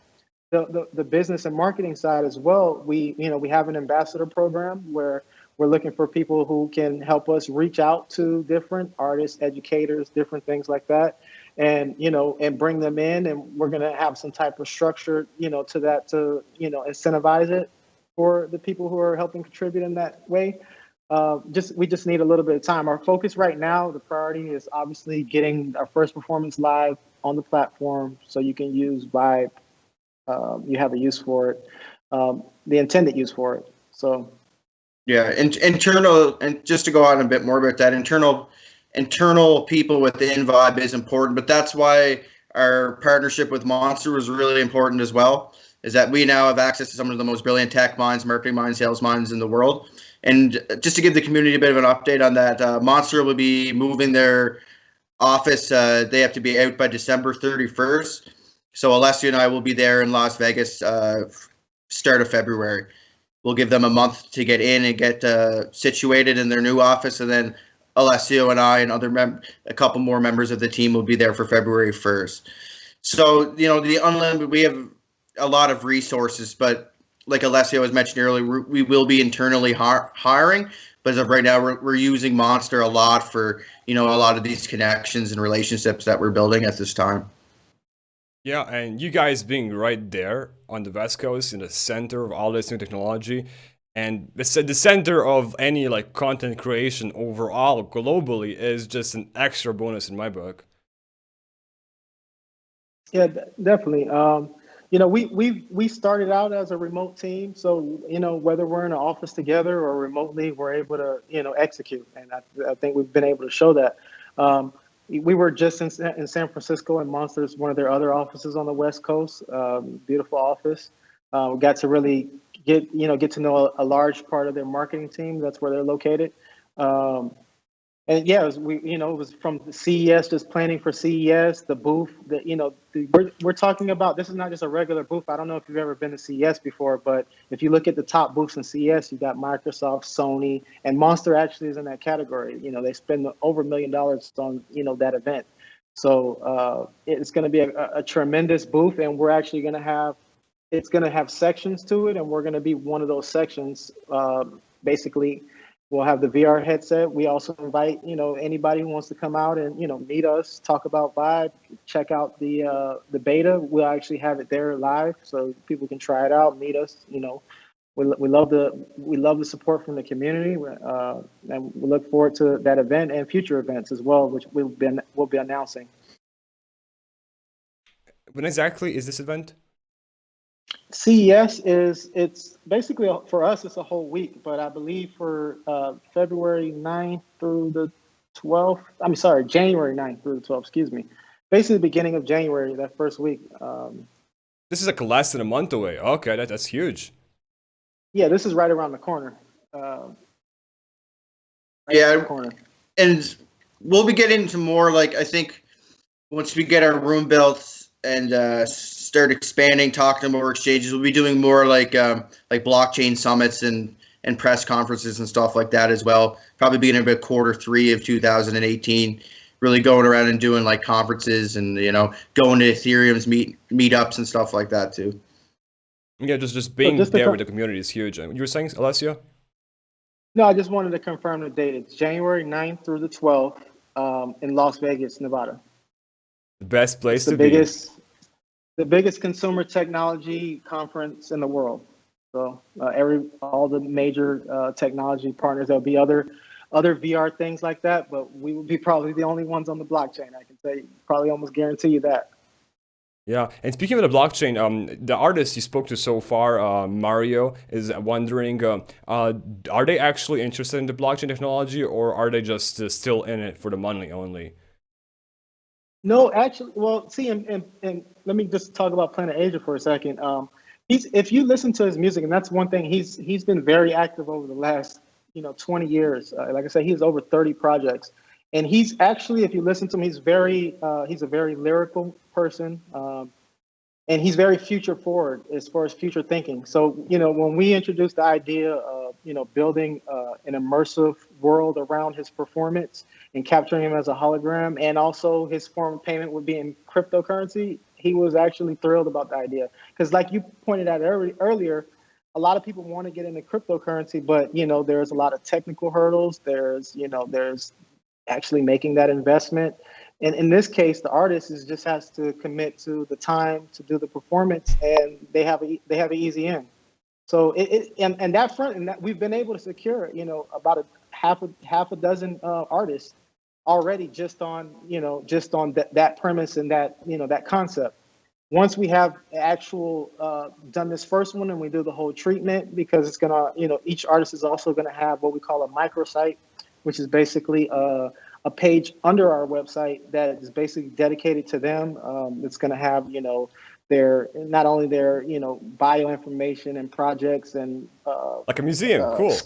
the business and marketing side as well. We have an ambassador program where we're looking for people who can help us reach out to different artists, educators, different things like that, and bring them in. And we're going to have some type of structure, to that, to incentivize it for the people who are helping contribute in that way. We just need a little bit of time. Our focus right now, the priority is obviously getting our first performance live on the platform, so you can use VIBE. You have a use for it, the intended use for it. So Yeah, internal, and just to go on a bit more about that, internal people within Vibe is important, but that's why our partnership with Monster was really important as well. Is that we now have access to some of the most brilliant tech minds, marketing minds, sales minds in the world. And just to give the community a bit of an update on that, Monster will be moving their office. They have to be out by December 31st. So Alessio and I will be there in Las Vegas, start of February. We'll give them a month to get in and get situated in their new office, and then Alessio and I and a couple more members of the team will be there for February 1st. So the unlimited, we have a lot of resources, but like Alessio was mentioned earlier, we will be internally hiring. But as of right now, we're using Monster a lot for a lot of these connections and relationships that we're building at this time. Yeah, and you guys being right there on the West Coast in the center of all this new technology, and the center of any like content creation overall globally is just an extra bonus in my book. yeah, definitely. We started out as a remote team, so whether we're in an office together or remotely, we're able to execute, and I think we've been able to show that. We were just in San Francisco, and Monsters, one of their other offices on the West Coast. Beautiful office. We got to really get to know a large part of their marketing team. That's where they're located. And yeah, it was from the CES, just planning for CES, the booth that, we're talking about. This is not just a regular booth. I don't know if you've ever been to CES before, but if you look at the top booths in CES, you got Microsoft, Sony, and Monster actually is in that category. They spend over $1 million on, that event. So it's going to be a tremendous booth, and we're actually it's going to have sections to it, and we're going to be one of those sections. Basically, we'll have the VR headset. We also invite, anybody who wants to come out and, meet us, talk about Vibe, check out the beta. We'll actually have it there live so people can try it out, meet us. We love the support from the community, and we look forward to that event and future events as well, which we'll be announcing. When exactly is this event? CES it's basically for us it's a whole week, but I believe for February 9th through the 12th, I'm sorry, January 9th through the 12th, excuse me. Basically the beginning of January, that first week. This is like less than a month away. Okay, that's huge. Yeah, this is right around the corner. Uh, right around the Yeah, corner. and we'll be getting into more, like, I think once we get our room built and start expanding, talking to more exchanges, we'll be doing more like blockchain summits and press conferences and stuff like that as well. Probably beginning about quarter 3 of 2018, really going around and doing like conferences and going to Ethereum's meetups and stuff like that too. Yeah, just So being just to there with the community is huge. You were saying, Alessio? no, I just wanted to confirm the date. It's January 9th through the 12th in Las Vegas, Nevada. The best It's place to be. the biggest consumer technology conference in the world. So all the major technology partners. There'll be other VR things like that, but we will be probably the only ones on the blockchain. I can say, probably almost guarantee you that. Yeah, and speaking of the blockchain, the artist you spoke to so far, Mario, is wondering, are they actually interested in the blockchain technology, or are they just still in it for the money only? No, actually, well, see, and let me just talk about Planet Asia for a second. If you listen to his music, and that's one thing, he's been very active over the last 20 years. Like I said, he has over 30 projects, and he's actually, if you listen to him, he's a very lyrical person. And he's very future forward as far as future thinking. So, when we introduced the idea of, building an immersive world around his performance and capturing him as a hologram, and also his form of payment would be in cryptocurrency, he was actually thrilled about the idea. Because, like you pointed out earlier, a lot of people want to get into cryptocurrency, but, there's a lot of technical hurdles. There's actually making that investment. And in this case, the artist just has to commit to the time to do the performance, and they have an easy in. So and that front, and that we've been able to secure, about half a dozen artists already just on that premise and that concept. Once we have actual done this first one and we do the whole treatment, because it's gonna, each artist is also gonna have what we call a microsite, which is basically a page under our website that is basically dedicated to them. It's going to have, their not only their, bio information and projects and Like a museum, cool.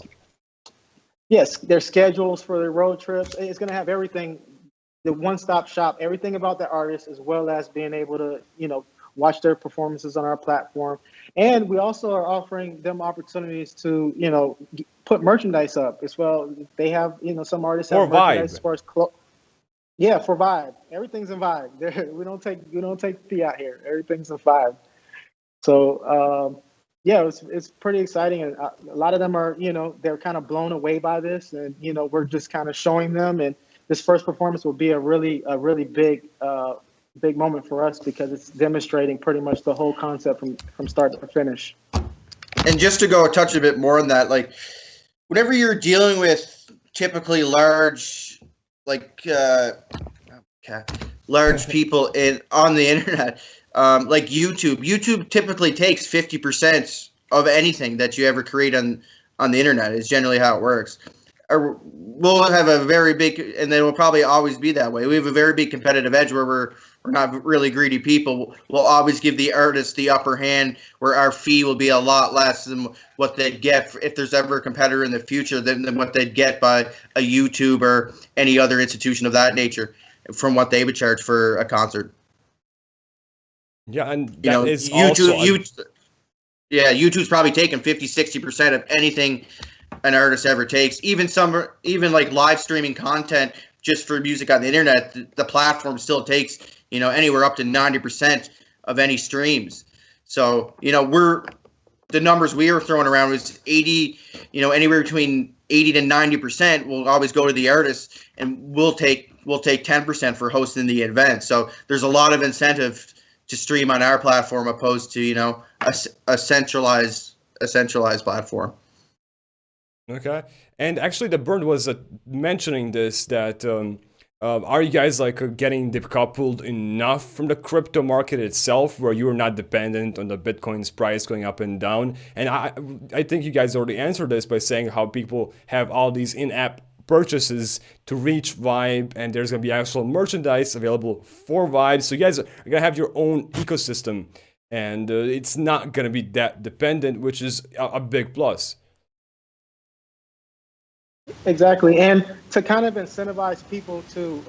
yes, their schedules for their road trips. It's going to have everything, the one-stop shop, everything about the artist, as well as being able to, watch their performances on our platform. And we also are offering them opportunities to, put merchandise up as well. They have, some artists have Or merchandise as Vibe. far as yeah, for Vibe. Everything's in Vibe. We don't take fiat here. Everything's in Vibe. So yeah, it's pretty exciting, and a lot of them are, they're kind of blown away by this, and we're just kind of showing them, and this first performance will be a really big moment for us, because it's demonstrating pretty much the whole concept from start to finish. And just to go touch a bit more on that, like whenever you're dealing with typically large, like large people on the internet, like YouTube typically takes 50% of anything that you ever create on the internet. Is generally how it works. We'll have a very big, and then we'll probably always be that way. We have a very big competitive edge where we're not really greedy people. We'll always give the artist the upper hand, where our fee will be a lot less than what they'd get if there's ever a competitor in the future than what they'd get by a YouTube or any other institution of that nature from what they would charge for a concert. Yeah, and that is YouTube's probably taking 50-60% of anything an artist ever takes. Even like live streaming content just for music on the internet, the platform still takes, anywhere up to 90% of any streams. So, the numbers we were throwing around was 80, anywhere between 80 to 90% will always go to the artist, and we'll take 10% for hosting the event. So there's a lot of incentive to stream on our platform opposed to, a centralized platform. Okay. And actually, the Burn was mentioning this, that Are you guys like getting decoupled enough from the crypto market itself, where you're not dependent on the Bitcoin's price going up and down? And I think you guys already answered this by saying how people have all these in-app purchases to reach Vibe, and there's gonna be actual merchandise available for Vibe. So you guys are gonna have your own ecosystem, and it's not gonna be that dependent, which is a big plus. Exactly, and to kind of incentivize people to,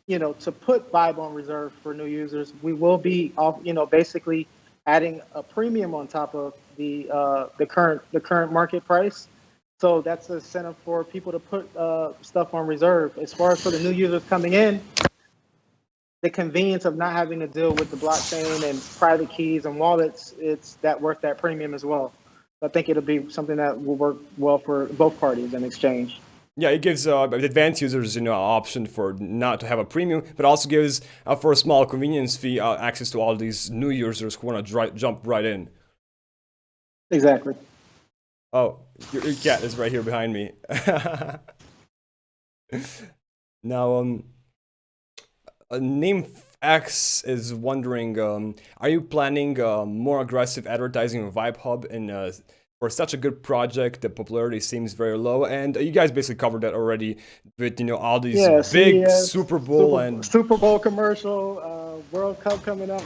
to put Vibe on reserve for new users, we will be off, basically adding a premium on top of the current market price. So that's an incentive for people to put stuff on reserve. As far as for the new users coming in, the convenience of not having to deal with the blockchain and private keys and wallets, it's that worth that premium as well. I think it'll be something that will work well for both parties in exchange. Yeah, it gives advanced users, an option for not to have a premium, but also gives for a small convenience fee access to all these new users who want to jump right in. Exactly. Oh, your cat is right here behind me. Now, Name X is wondering, are you planning more aggressive advertising on VibeHub and for such a good project, the popularity seems very low, and you guys basically covered that already with all these Yeah, big CES, Super Bowl Super, and Super Bowl commercial, World Cup coming up.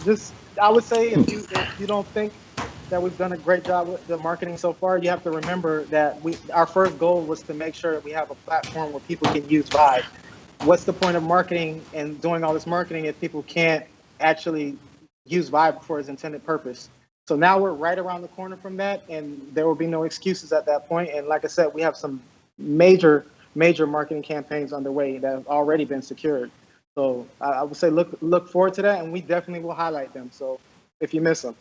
Just, I would say, if you don't think that we've done a great job with the marketing so far, you have to remember that our first goal was to make sure that we have a platform where people can use Vibe. What's the point of marketing and doing all this marketing if people can't actually use Vibe for its intended purpose? So now we're right around the corner from that, and there will be no excuses at that point. And like I said, we have some major marketing campaigns underway that have already been secured. So I would say look forward to that, and we definitely will highlight them. So if you miss them,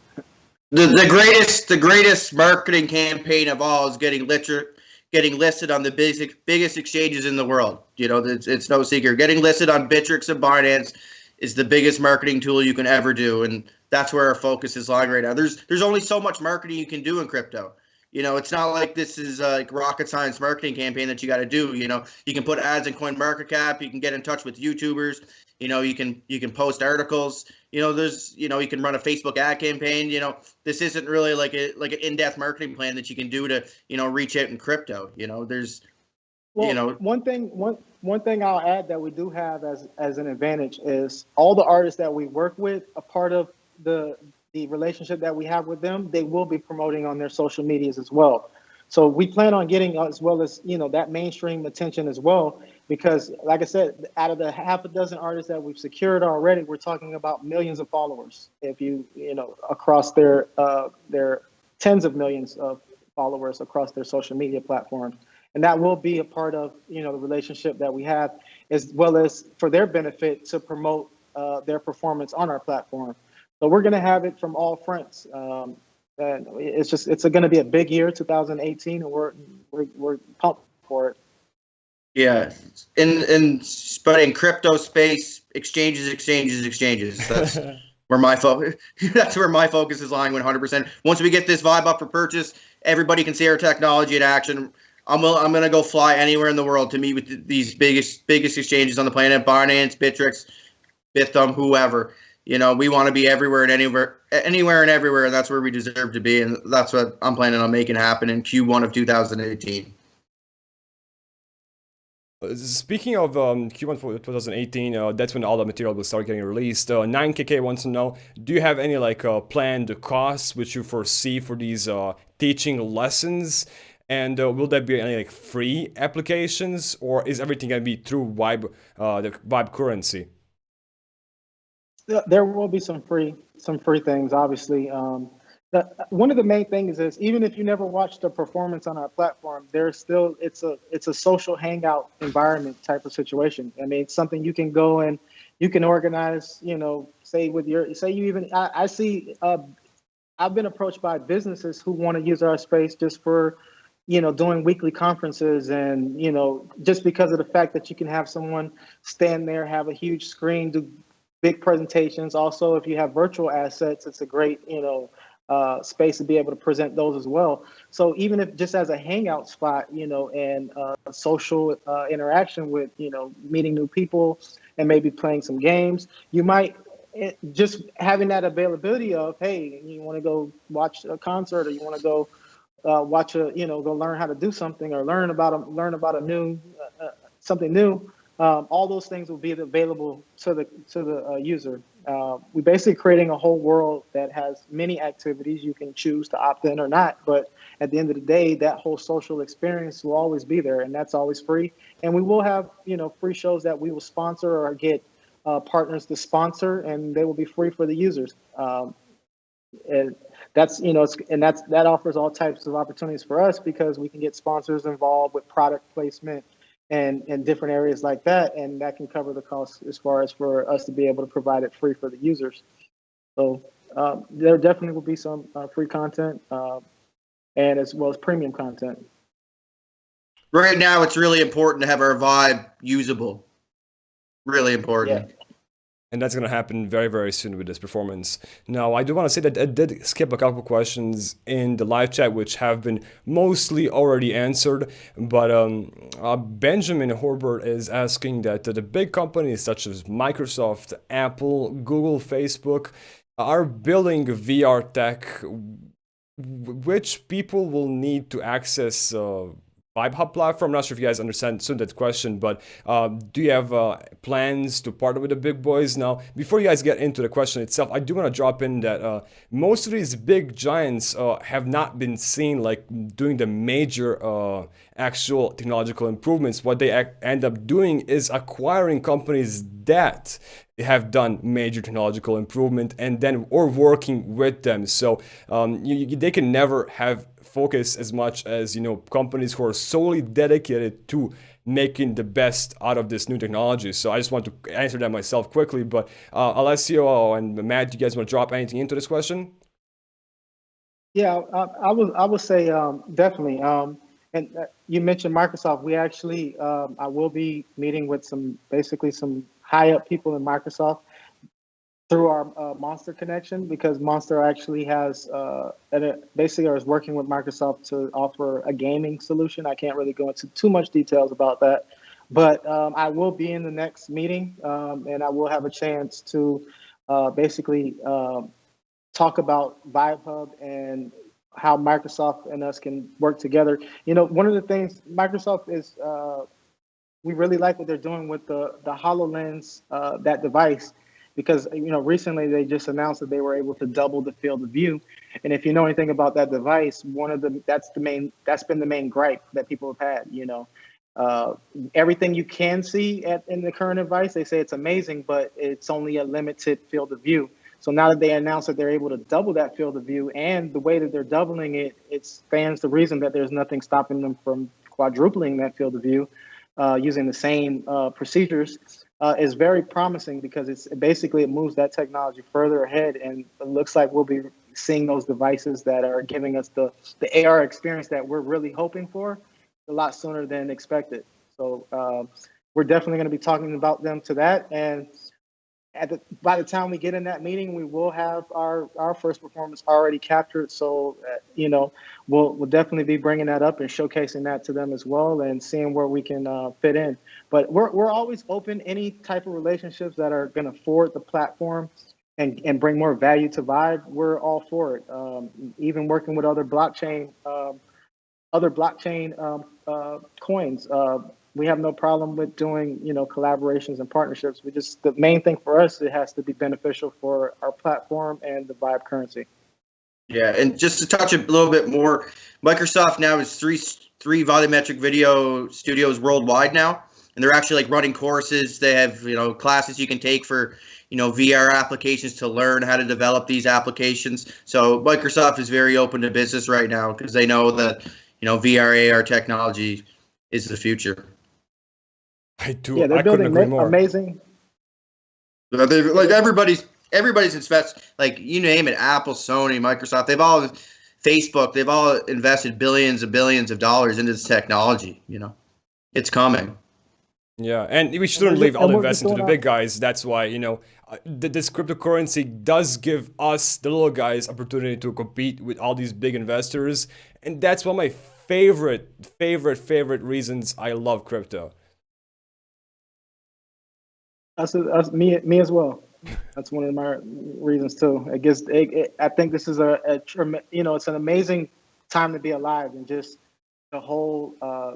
The greatest marketing campaign of all is getting listed on the biggest exchanges in the world. It's no secret. Getting listed on Bittrex and Binance is the biggest marketing tool you can ever do, and that's where our focus is lying right now. There's only so much marketing you can do in crypto. It's not like this is like rocket science marketing campaign that you got to do. You can put ads in CoinMarketCap. You can get in touch with YouTubers. You can post articles. You can run a Facebook ad campaign. This isn't really like an in-depth marketing plan that you can do to reach out in crypto. There's well, one thing I'll add that we do have as an advantage is all the artists that we work with. A part of the relationship that we have with them, they will be promoting on their social medias as well. So we plan on getting as well as that mainstream attention as well, because like I said, out of the half a dozen artists that we've secured already, we're talking about millions of followers. If across their tens of millions of followers across their social media platforms, and that will be a part of the relationship that we have, as well as for their benefit to promote their performance on our platform. So we're going to have it from all fronts. And it's going to be a big year, 2018, and we're pumped for it. Yeah, but in crypto space, exchanges. That's where my focus. That's where my focus is lying 100%. Once we get this Vibe up for purchase, everybody can see our technology in action. I'm gonna go fly anywhere in the world to meet with these biggest exchanges on the planet: Binance, Bittrex, Bithumb, whoever. We want to be everywhere and anywhere and everywhere, and that's where we deserve to be, and that's what I'm planning on making happen in Q1 of 2018. Speaking of Q1 for 2018, that's when all the material will start getting released. 9KK wants to know, do you have any planned costs which you foresee for these teaching lessons? And will there be any free applications, or is everything going to be through Vibe, the Vibe currency? There will be some free things, obviously. One of the main things is even if you never watched a performance on our platform, there's still it's a social hangout environment type of situation. I mean, it's something you can go and you can organize. Say you even I see. I've been approached by businesses who want to use our space just for doing weekly conferences, and just because of the fact that you can have someone stand there, have a huge screen, do big presentations. Also, if you have virtual assets, it's a great space to be able to present those as well. So even if just as a hangout spot, and social interaction with, meeting new people and maybe playing some games, you might just having that availability of, hey, you want to go watch a concert, or you want to go watch go learn how to do something, or learn about a new something new. All those things will be available to the user. We're basically creating a whole world that has many activities. You can choose to opt in or not, but at the end of the day, that whole social experience will always be there, and that's always free. And we will have free shows that we will sponsor or get partners to sponsor, and they will be free for the users. And that's that offers all types of opportunities for us, because we can get sponsors involved with product placement and different areas like that, and that can cover the cost as far as for us to be able to provide it free for the users. So there definitely will be some free content, and as well as premium content. Right now, it's really important to have our Vibe usable. Really important. Yeah. And that's going to happen very, very soon with this performance. Now, I do want to say that I did skip a couple questions in the live chat, which have been mostly already answered. But Benjamin Horbert is asking that the big companies such as Microsoft, Apple, Google, Facebook are building VR tech, which people will need to access VIBEHUB platform. I'm not sure if you guys understand that question, but do you have plans to partner with the big boys? Now, before you guys get into the question itself, I do want to drop in that most of these big giants have not been seen like doing the major actual technological improvements. What they end up doing is acquiring companies that have done major technological improvement and then or working with them. So they can never have focus as much as companies who are solely dedicated to making the best out of this new technology. So I just want to answer that myself quickly, but Alessio and Matt, you guys want to drop anything into this question? Yeah, I would say definitely. And you mentioned Microsoft. We actually, I will be meeting with some high up people in Microsoft through our Monster connection, because Monster actually has basically is working with Microsoft to offer a gaming solution. I can't really go into too much details about that, but I will be in the next meeting, and I will have a chance to basically talk about VibeHub and how Microsoft and us can work together. One of the things Microsoft is, we really like what they're doing with the HoloLens, that device, because recently they just announced that they were able to double the field of view. And if you know anything about that device, that's been the main gripe that people have had. Everything you can see in the current device, they say it's amazing, but it's only a limited field of view. So now that they announced that they're able to double that field of view, and the way that they're doubling it, it stands to reason that there's nothing stopping them from quadrupling that field of view using the same procedures, is very promising, because it moves that technology further ahead, and it looks like we'll be seeing those devices that are giving us the AR experience that we're really hoping for a lot sooner than expected. So we're definitely going to be talking about them to that, and by the time we get in that meeting, we will have our first performance already captured. So, we'll definitely be bringing that up and showcasing that to them as well, and seeing where we can fit in. But we're always open. Any type of relationships that are going to forward the platform and bring more value to Vive, we're all for it. Even working with other blockchain coins. We have no problem with doing, collaborations and partnerships. The main thing for us, it has to be beneficial for our platform and the Vibe currency. Yeah, and just to touch a little bit more, Microsoft now has three volumetric video studios worldwide now, and they're actually running courses. They have classes you can take for VR applications to learn how to develop these applications. So Microsoft is very open to business right now, because they know that VR AR technology is the future. I do. Yeah, they're couldn't building agree more. amazing. Everybody's invested, you name it, Apple, Sony, Microsoft, Facebook, they've all invested billions and billions of dollars into this technology. It's coming. Yeah, and we shouldn't leave all the we're just investing to doing the big guys. That's why, this cryptocurrency does give us, the little guys, opportunity to compete with all these big investors. And that's one of my favorite reasons I love crypto. That's me as well. That's one of my reasons too. I think this is it's an amazing time to be alive, and just the whole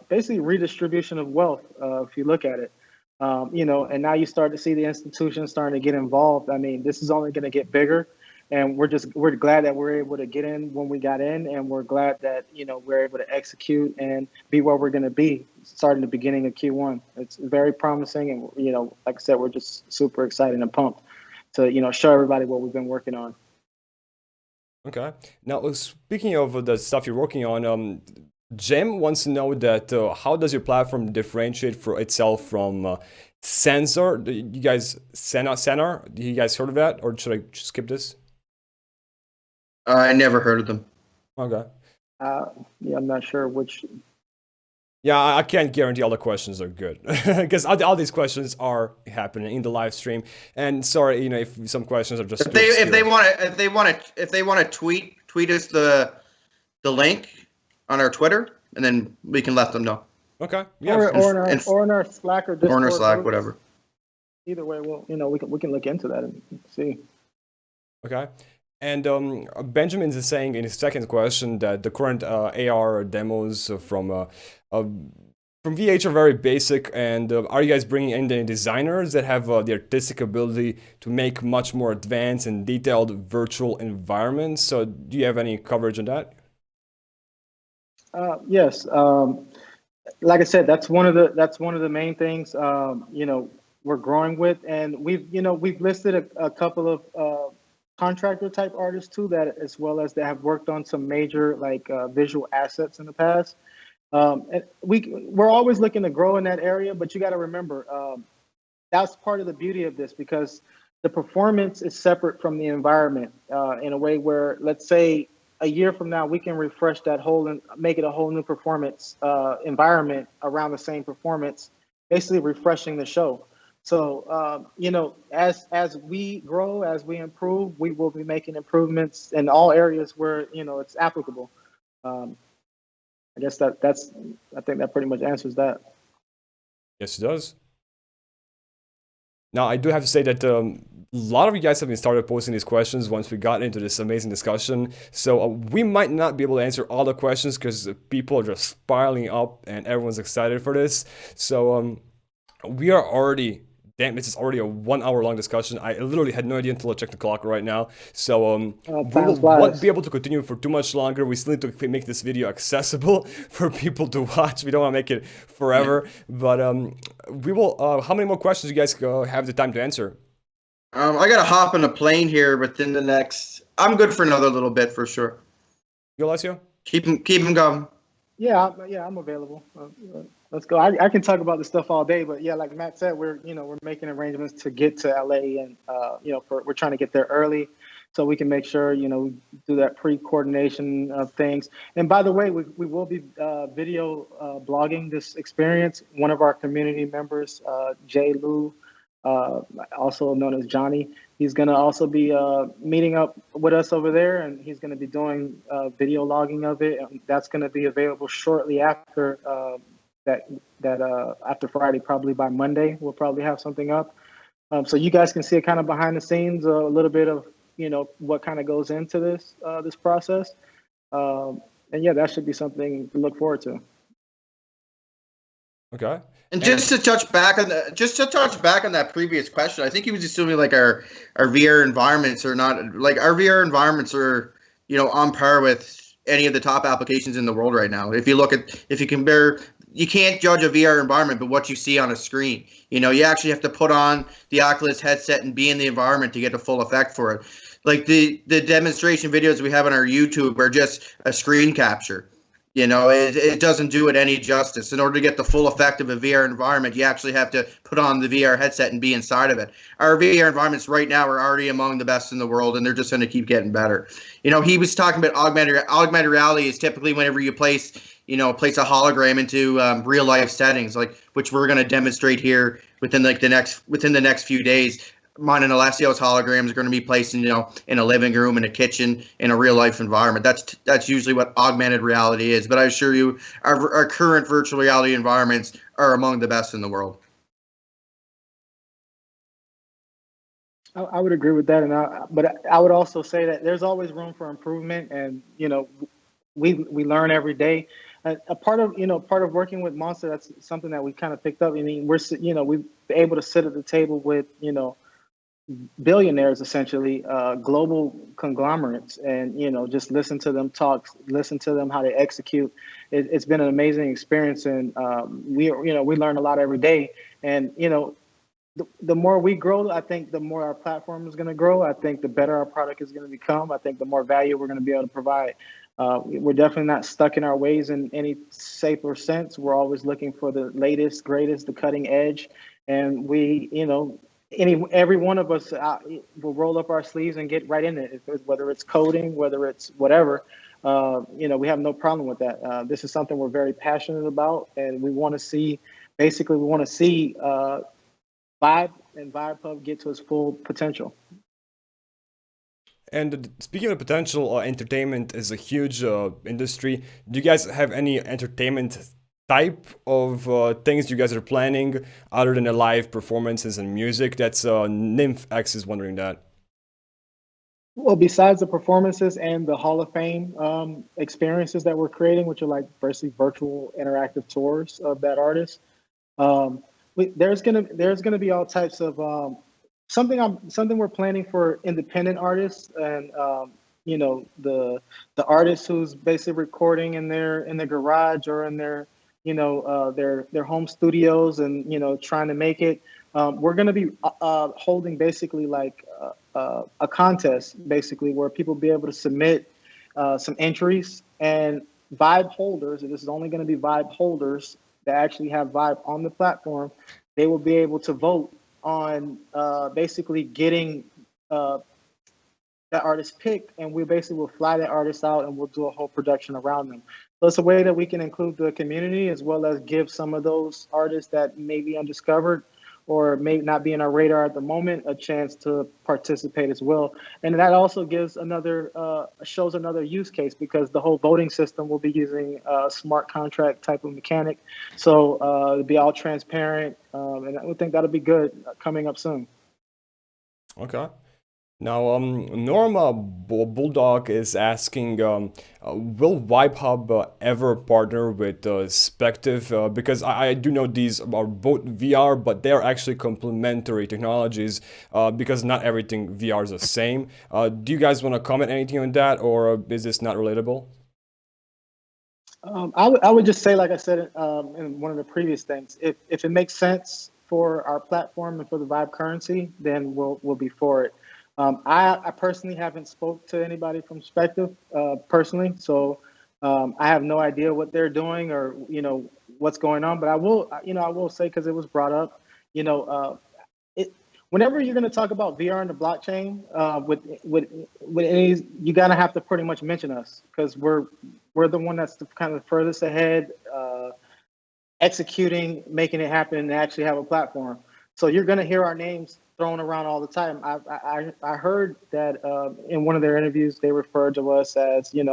basically redistribution of wealth. If you look at it, and now you start to see the institutions starting to get involved. I mean, this is only going to get bigger, and we're glad that we're able to get in when we got in, and we're glad that we're able to execute and be where we're going to be starting the beginning of Q1. It's very promising, and like I said, we're just super excited and pumped to show everybody what we've been working on. Okay. Now, speaking of the stuff you're working on, Jim wants to know that how does your platform differentiate for itself from Sensor? You guys, Senar? You guys heard of that, or should I skip this? I never heard of them. Okay. Yeah, I'm not sure which. Yeah, I can't guarantee all the questions are good because all these questions are happening in the live stream. And sorry, if some questions are just if they want to tweet us the link on our Twitter, and then we can let them know. Okay. Yeah. Or in our Slack or Discord. Or in our Slack, whatever. Either way, we can look into that and see. Okay. And Benjamin is saying in his second question that the current AR demos from VH are very basic, and are you guys bringing in the designers that have the artistic ability to make much more advanced and detailed virtual environments? So do you have any coverage on that? Yes. Like I said, that's one of the main things we're growing with, and we've listed a couple of contractor type artists too, that as well as that have worked on some major visual assets in the past. And we're always looking to grow in that area, but you got to remember that's part of the beauty of this, because the performance is separate from the environment in a way where, let's say, a year from now, we can refresh that whole and make it a whole new performance environment around the same performance, basically refreshing the show. So, as we grow, as we improve, we will be making improvements in all areas where, it's applicable. I guess I think that pretty much answers that. Yes, it does. Now, I do have to say that a lot of you guys have been started posting these questions once we got into this amazing discussion. So we might not be able to answer all the questions because people are just spiraling up and everyone's excited for this. So we are already... Damn, this is already a 1 hour long discussion. I literally had no idea until I checked the clock right now. So we won't be able to continue for too much longer. We still need to make this video accessible for people to watch. We don't want to make it forever. But we will. How many more questions do you guys have the time to answer? I got to hop on a plane here within the next... I'm good for another little bit for sure. You, Alessio? Keep him going. Yeah, I'm available. Let's go. I can talk about this stuff all day, but yeah, like Matt said, we're making arrangements to get to LA, and we're trying to get there early so we can make sure we do that pre-coordination of things. And by the way, we will be video blogging this experience. One of our community members, Jay Lou, also known as Johnny, he's going to also be meeting up with us over there, and he's going to be doing video logging of it. And that's going to be available shortly after after Friday, probably by Monday. We'll probably have something up, so you guys can see it kind of behind the scenes, a little bit of what kind of goes into this process. And yeah, that should be something to look forward to. Okay. And just to touch back on that previous question, I think he was assuming like our VR environments are not, like, our VR environments are on par with any of the top applications in the world right now. If you compare, you can't judge a VR environment but what you see on a screen. You actually have to put on the Oculus headset and be in the environment to get the full effect for it. Like the demonstration videos we have on our YouTube are just a screen capture. It doesn't do it any justice. In order to get the full effect of a VR environment, you actually have to put on the VR headset and be inside of it. Our VR environments right now are already among the best in the world, and they're just going to keep getting better. He was talking about augmented reality is typically whenever you place, place a hologram into real life settings, like which we're going to demonstrate here within the next few days. Mine and Alessio's holograms are going to be placed in a living room, in a kitchen, in a real life environment. That's usually what augmented reality is. But I assure you, our current virtual reality environments are among the best in the world. I would agree with that, but I would also say that there's always room for improvement, and we learn every day. A part of working with Monster, that's something that we kind of picked up. I mean, we're able to sit at the table with billionaires, essentially, global conglomerates, and just listen to them talk, listen to them how they execute. It's been an amazing experience, and we learn a lot every day, and the more we grow, I think the more our platform is going to grow. I think the better our product is going to become. I think the more value we're going to be able to provide. We're definitely not stuck in our ways in any safer sense. We're always looking for the latest, greatest, the cutting edge. And we, every one of us will roll up our sleeves and get right in it, whether it's coding, whether it's whatever. We have no problem with that. This is something we're very passionate about, and we want to see, Vibe and VIBEHUB get to its full potential. And speaking of potential, entertainment is a huge industry. Do you guys have any entertainment type of things you guys are planning other than the live performances and music? That's NymphX is wondering that. Well, besides the performances and the Hall of Fame experiences that we're creating, which are like basically virtual interactive tours of that artist, there's gonna be all types of something we're planning for independent artists, and the artist who's basically recording in their garage or in their their home studios, and trying to make it. We're gonna be holding basically like a contest, basically, where people be able to submit some entries, and Vibe holders, and this is only going to be Vibe holders that actually have Vibe on the platform, they will be able to vote on basically getting that artist picked, and we basically will fly that artist out and we'll do a whole production around them. So it's a way that we can include the community, as well as give some of those artists that may be undiscovered or may not be in our radar at the moment a chance to participate as well. And that also gives shows another use case, because the whole voting system will be using a smart contract type of mechanic. So it'll be all transparent, and I would think that'll be good coming up soon. Okay. Now, Norma Bulldog is asking, will VIBEHUB ever partner with Spective? Because I do know these are both VR, but they're actually complementary technologies, because not everything VR is the same. Do you guys want to comment anything on that, or is this not relatable? I would just say, like I said in one of the previous things, if it makes sense for our platform and for the Vibe currency, then we'll be for it. I personally haven't spoke to anybody from Spective personally, so I have no idea what they're doing or what's going on. But I will say, because it was brought up, whenever you're going to talk about VR and the blockchain with any, you gotta have to pretty much mention us, because we're the one that's kind of the furthest ahead, executing, making it happen, and actually have a platform. So you're going to hear our names thrown around all the time. I heard that in one of their interviews, they referred to us as, they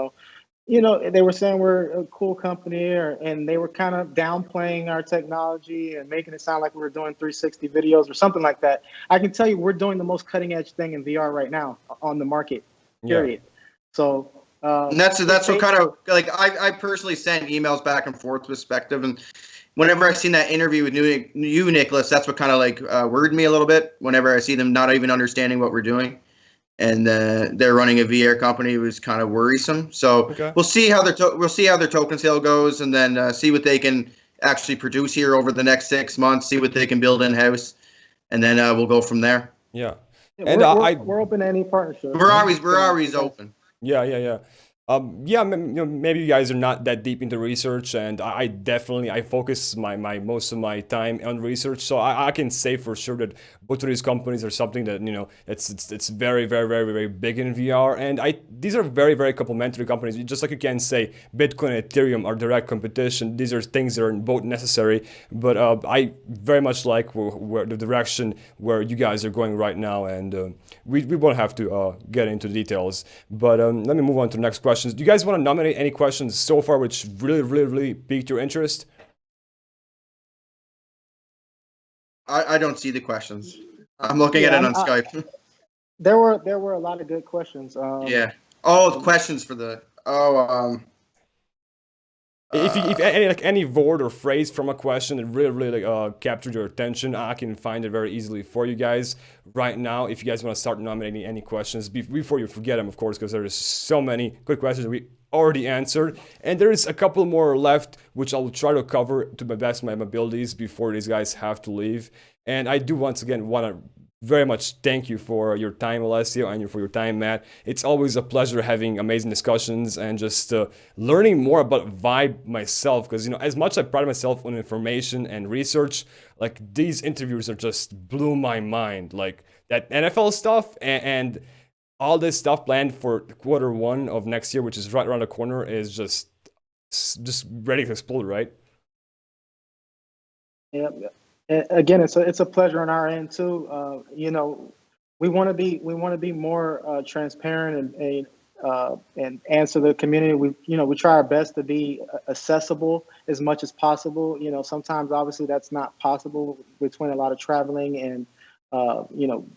were saying we're a cool company, and they were kind of downplaying our technology and making it sound like we were doing 360 videos or something like that. I can tell you, we're doing the most cutting edge thing in VR right now on the market, period. Yeah. So and that's what kind of, like, I personally sent emails back and forth with Spective, and whenever I seen that interview with you, Nicholas, that's what kind of like worried me a little bit. Whenever I see them not even understanding what we're doing, and they're running a VR company, it was kind of worrisome. So okay. We'll see how their token sale goes, and then see what they can actually produce here over the next 6 months. See what they can build in house, and then we'll go from there. Yeah, and we're open to any partnership. We're always open. Yeah. Yeah, maybe you guys are not that deep into research, and I definitely I focus my most of my time on research, so I can say for sure that both of these companies are something that it's very very big in VR, and I these are very complementary companies. Just like you can say Bitcoin and Ethereum are direct competition. These are things that are both necessary, but I very much like where the direction where you guys are going right now, and we won't have to get into the details. But let me move on to the next questions. Do you guys want to nominate any questions so far which really piqued your interest? I don't see the questions. I'm looking at Yeah, it on Skype. there were a lot of good questions. Yeah. Oh, the questions for the If any word or phrase from a question that really captured your attention, I can find it very easily for you guys right now. If you guys want to start nominating any questions before you forget them, of course, because there's so many good questions that we already answered, and there is a couple more left, which I'll try to cover to my best of my abilities before these guys have to leave. And I do once again want to very much thank you for your time, Alessio, and for your time, Matt. It's always a pleasure having amazing discussions and just learning more about Vibe myself. Because as much as I pride myself on information and research, like these interviews are just blew my mind. Like that NFL stuff and all this stuff planned for Q1 of next year, which is right around the corner, is just ready to explode, right? Yeah. Again, it's a pleasure on our end too. We want to be more transparent and answer the community. We try our best to be accessible as much as possible. Sometimes obviously that's not possible between a lot of traveling and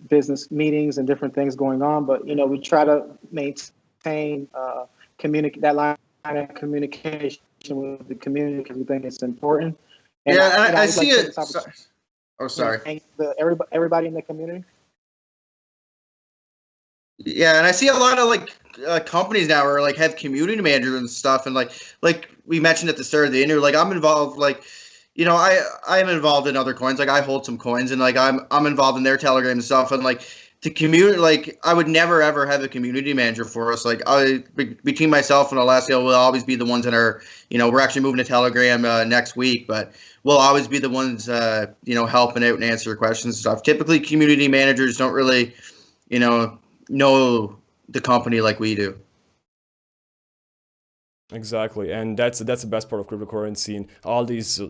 business meetings and different things going on. But we try to maintain that line of communication with the community because we think it's important. And I would see like it. Oh, sorry. thank everybody in the community. Yeah, and I see a lot of companies now are have community managers and stuff, and like we mentioned at the start of the interview, I'm involved. I am involved in other coins. I hold some coins, and I'm involved in their Telegram and stuff, and the community. I would never ever have a community manager for us. Between myself and Alessio, we'll always be the ones that are. We're actually moving to Telegram next week, but we'll always be the ones helping out and answer questions and stuff. Typically, community managers don't really, know the company like we do. Exactly, and that's the best part of cryptocurrency and all these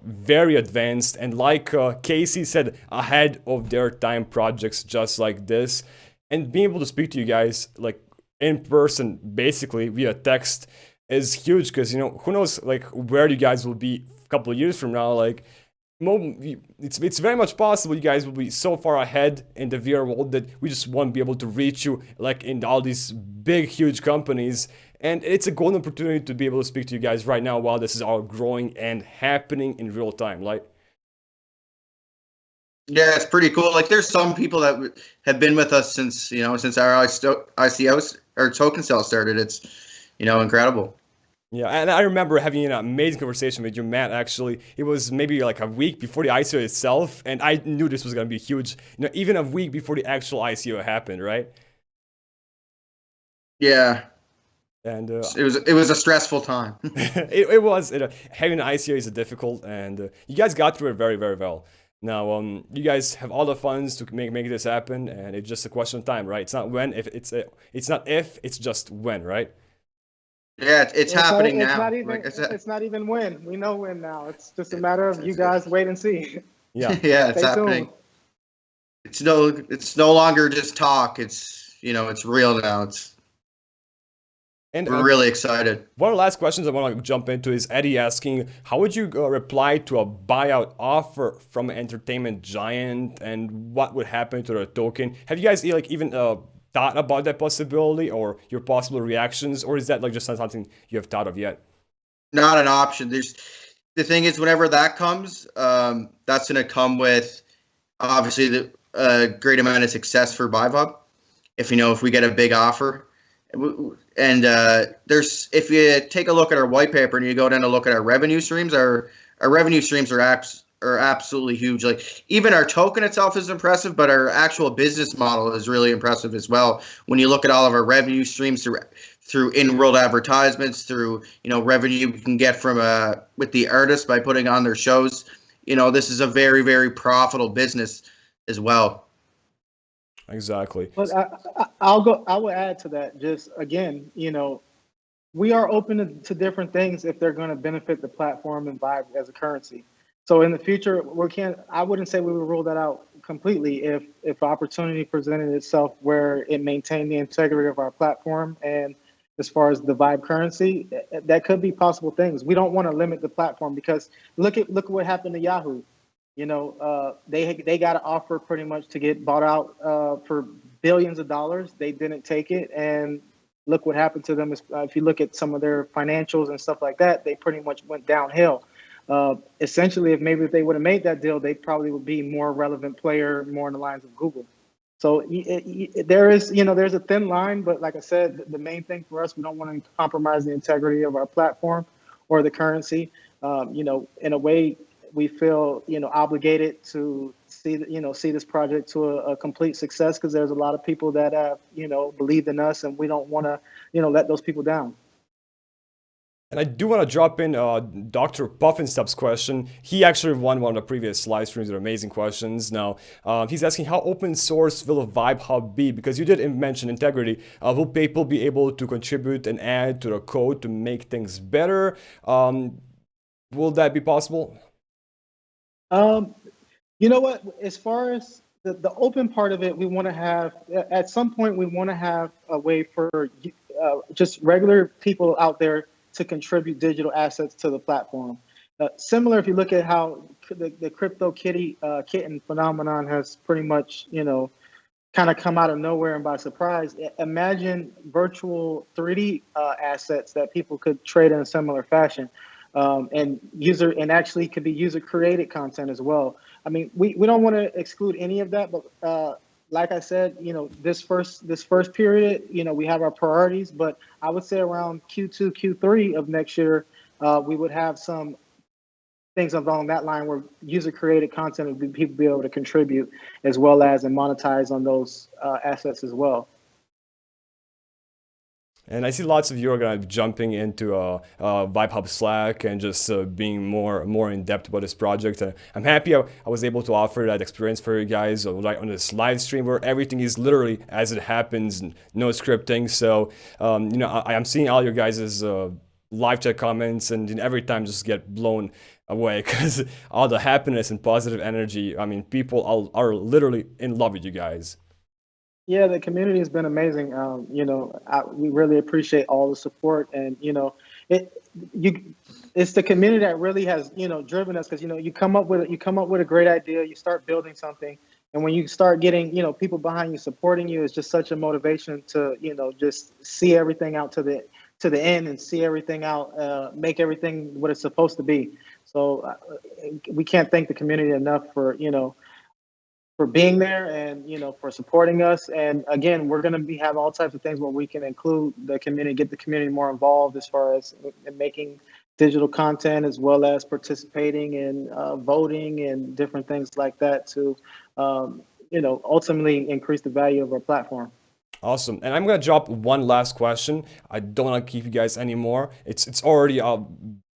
very advanced and like Casey said, ahead of their time projects just like this, and being able to speak to you guys like in person, basically via text, is huge because who knows where you guys will be a couple of years from now. It's very much possible you guys will be so far ahead in the VR world that we just won't be able to reach you in all these big huge companies, and it's a golden opportunity to be able to speak to you guys right now while this is all growing and happening in real time. Yeah, it's pretty cool. There's some people that have been with us since our ICO or token sale started. It's incredible. Yeah, and I remember having an amazing conversation with you, Matt, actually. It was maybe a week before the ICO itself, and I knew this was going to be huge, even a week before the actual ICO happened, right? Yeah. And it was a stressful time. it was. Having an ICO is difficult, and you guys got through it very well. Now, you guys have all the funds to make this happen, and it's just a question of time, right? It's not when, it's not if, it's just when, right? Yeah, it's happening now. It's not even when. We know when now. It's just a matter of you guys wait and see. Yeah. Yeah, it's happening. Tuned. It's no longer just talk. It's it's real now. We're really excited. One of the last questions I want to jump into is Eddie asking, how would you reply to a buyout offer from an entertainment giant, and what would happen to the token? Have you guys even thought about that possibility or your possible reactions, or is that just not something you have thought of yet? Not an option. The thing is, whenever that comes, that's going to come with obviously the great amount of success for VIBEHUB. If we get a big offer, and if you take a look at our white paper and you go down to look at our revenue streams, our revenue streams are are absolutely huge. Like even our token itself is impressive, but our actual business model is really impressive as well. When you look at all of our revenue streams through in-world advertisements, through revenue we can get from with the artists by putting on their shows. This is a very, very profitable business as well. Exactly. But I will add to that. Just again, we are open to different things if they're going to benefit the platform and Vibe as a currency. So in the future, I wouldn't say we would rule that out completely if opportunity presented itself where it maintained the integrity of our platform. And as far as the Vibe currency, that could be possible things. We don't want to limit the platform because look at what happened to Yahoo. They got an offer pretty much to get bought out for billions of dollars. They didn't take it, and look what happened to them. If you look at some of their financials and stuff like that, they pretty much went downhill. Essentially, if they would have made that deal, they probably would be more relevant player, more in the lines of Google. So there's a thin line, but like I said, the main thing for us, we don't want to compromise the integrity of our platform or the currency. In a way, we feel obligated to see this project to a complete success because there's a lot of people that have believed in us, and we don't want to let those people down. And I do want to drop in Dr. Puffinstub's question. He actually won one of the previous live streams with amazing questions. Now, he's asking how open source will a VibeHub be? Because you did mention integrity. Will people be able to contribute and add to the code to make things better? Will that be possible? You know what? As far as the open part of it, we want to have, at some point, we want to have a way for just regular people out there to contribute digital assets to the platform. Similar, if you look at how the crypto kitten phenomenon has pretty much, kind of come out of nowhere and by surprise. Imagine virtual 3D assets that people could trade in a similar fashion. And actually could be user created content as well. I mean, we don't want to exclude any of that, but like I said, this first period, we have our priorities, but I would say around Q2, Q3 of next year, we would have some things along that line where user created content would people be able to contribute as well as and monetize on those assets as well. And I see lots of you are gonna be jumping into VibeHub Slack and just being more in depth about this project. I'm happy I was able to offer that experience for you guys right on this live stream where everything is literally as it happens, no scripting. So I'm seeing all your guys' live chat comments, and every time just get blown away because all the happiness and positive energy. I mean, people are literally in love with you guys. Yeah, the community has been amazing. We really appreciate all the support, and it's the community that really has driven us because you come up with a great idea, you start building something, and when you start getting people behind you supporting you, it's just such a motivation to just see everything out to the end and see everything out, make everything what it's supposed to be. So we can't thank the community enough for being there and for supporting us. And again, we're going to have all types of things where we can include the community, get the community more involved as far as making digital content, as well as participating in voting and different things like that to ultimately increase the value of our platform. Awesome. And I'm going to drop one last question. I don't want to keep you guys anymore. It's already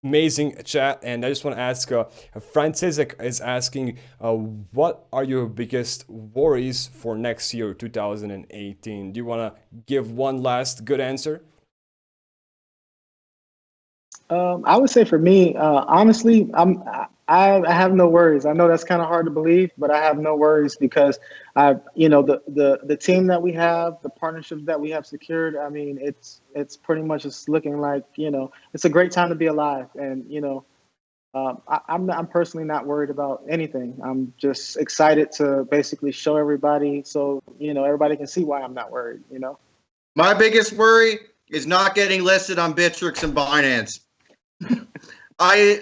amazing chat, and I just want to ask Francisek is asking what are your biggest worries for next year 2018? Do you want to give one last good answer? I would say for me, honestly, I have no worries. I know that's kind of hard to believe, but I have no worries because the team that we have, the partnerships that we have secured. I mean, it's pretty much just looking like it's a great time to be alive, and I'm personally not worried about anything. I'm just excited to basically show everybody so everybody can see why I'm not worried. My biggest worry is not getting listed on Bittrex and Binance. I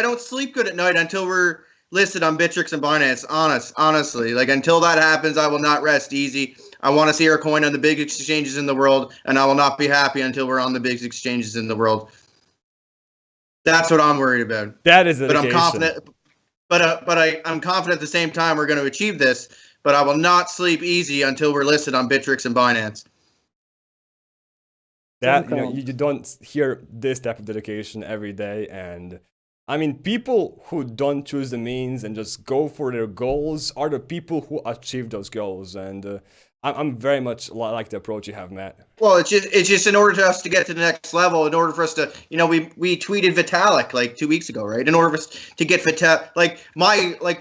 don't sleep good at night until we're listed on Bittrex and Binance. Honestly, like until that happens, I will not rest easy. I want to see our coin on the big exchanges in the world, and I will not be happy until we're on the big exchanges in the world. That's what I'm worried about. That is dedication. But I'm confident. I'm confident at the same time we're going to achieve this. But I will not sleep easy until we're listed on Bittrex and Binance. That, you don't hear this type of dedication every day. And I mean, people who don't choose the means and just go for their goals are the people who achieve those goals. And I'm very much like the approach you have, Matt. Well, it's just in order for us to get to the next level, in order for us to, we tweeted Vitalik like 2 weeks ago, right? In order for us to get Vitalik,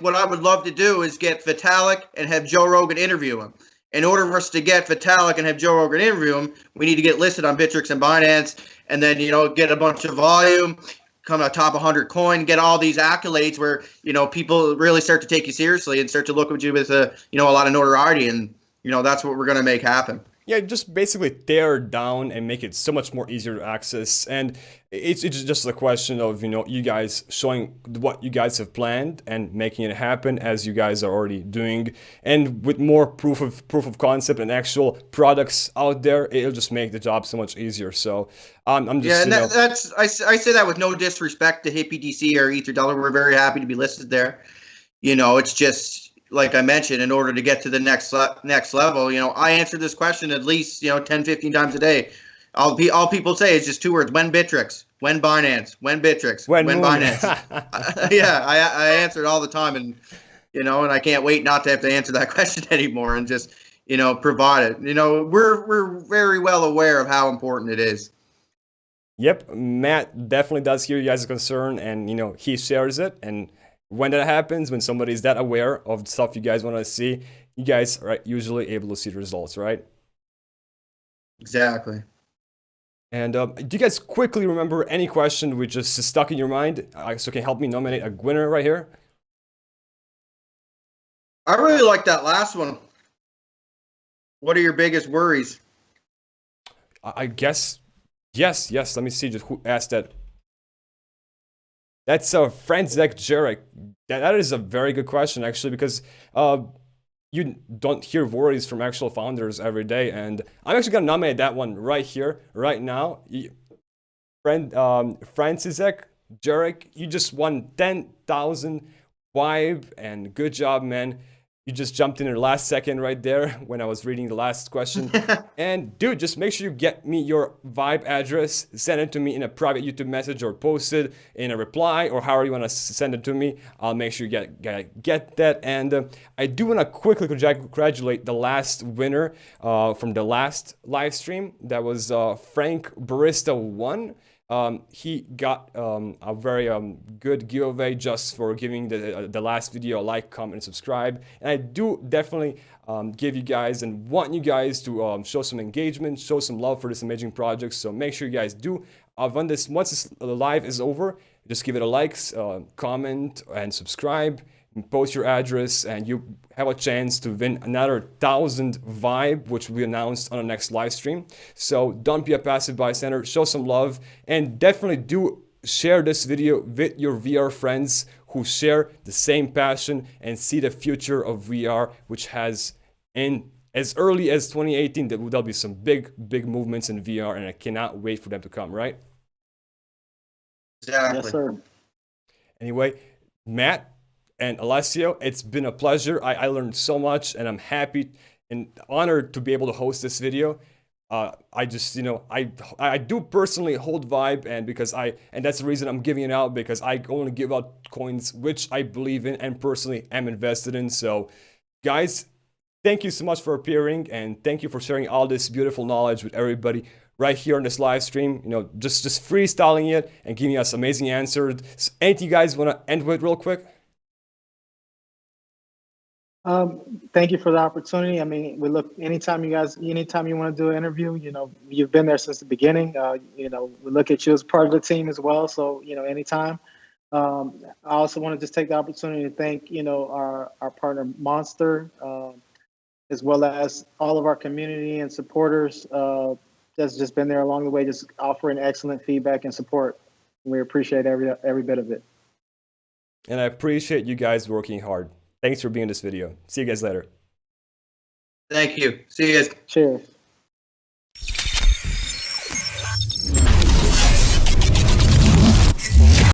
what I would love to do is get Vitalik and have Joe Rogan interview him. In order for us to get Vitalik and have Joe Rogan interview him, we need to get listed on Bittrex and Binance, and then get a bunch of volume, come a top 100 coin, get all these accolades where people really start to take you seriously and start to look at you with a lot of notoriety, and that's what we're going to make happen. Yeah, just basically tear it down and make it so much more easier to access. And it's just a question of, you guys showing what you guys have planned and making it happen as you guys are already doing. And with more proof of concept and actual products out there, it'll just make the job so much easier. So I'm just, yeah, and I say that with no disrespect to HippieDC or Ether Dollar. We're very happy to be listed there. It's just, like I mentioned, in order to get to the next level, I answer this question at least 10, 15 times a day. All people say is just two words: when Bittrex, when Binance, when Bittrex, when Binance. Yeah, I answer it all the time, and and I can't wait not to have to answer that question anymore and just provide it. We're very well aware of how important it is. Yep, Matt definitely does hear you guys' concern, and he shares it. And when that happens, when somebody's that aware of the stuff you guys want to see, you guys are usually able to see the results, right? Exactly. And do you guys quickly remember any question which just stuck in your mind? So can you help me nominate a winner right here? I really like that last one. What are your biggest worries? I guess, yes. Let me see just who asked that. That's Franzek Jarek. That is a very good question, actually, because you don't hear worries from actual founders every day. And I'm actually going to nominate that one right here, right now. Franzek Jarek, you just won 10,000 VIBE, and good job, man. You just jumped in the last second right there when I was reading the last question. And dude, just make sure you get me your VIBE address, send it to me in a private YouTube message or post it in a reply or however you want to send it to me. I'll make sure you get that. And I do want to quickly congratulate the last winner from the last live stream. That was Frank Barista 1. He got a very good giveaway just for giving the last video a like, comment, and subscribe. And I do definitely give you guys and want you guys to show some engagement, show some love for this amazing project. So make sure you guys do. Once this live is over, just give it a like, comment, and subscribe. Post your address, and you have a chance to win another 1,000 VIBE, which we announced on the next live stream. So don't be a passive bystander, show some love, and definitely do share this video with your VR friends who share the same passion and see the future of VR, which has in as early as 2018 there'll be some big movements in VR, and I cannot wait for them to come, right? Exactly. Yes, sir. Anyway, Matt and Alessio, it's been a pleasure. I learned so much, and I'm happy and honored to be able to host this video. I just, I do personally hold VIBE, and that's the reason I'm giving it out, because I only give out coins which I believe in and personally am invested in. So, guys, thank you so much for appearing, and thank you for sharing all this beautiful knowledge with everybody right here on this live stream. Just freestyling it and giving us amazing answers. So anything you guys want to end with real quick? Thank you for the opportunity. I mean, anytime you want to do an interview, you've been there since the beginning. We look at you as part of the team as well. So, anytime. I also want to just take the opportunity to thank, our partner Monster, as well as all of our community and supporters that's just been there along the way, just offering excellent feedback and support. We appreciate every bit of it. And I appreciate you guys working hard. Thanks for being in this video. See you guys later. Thank you. See you guys. Cheers.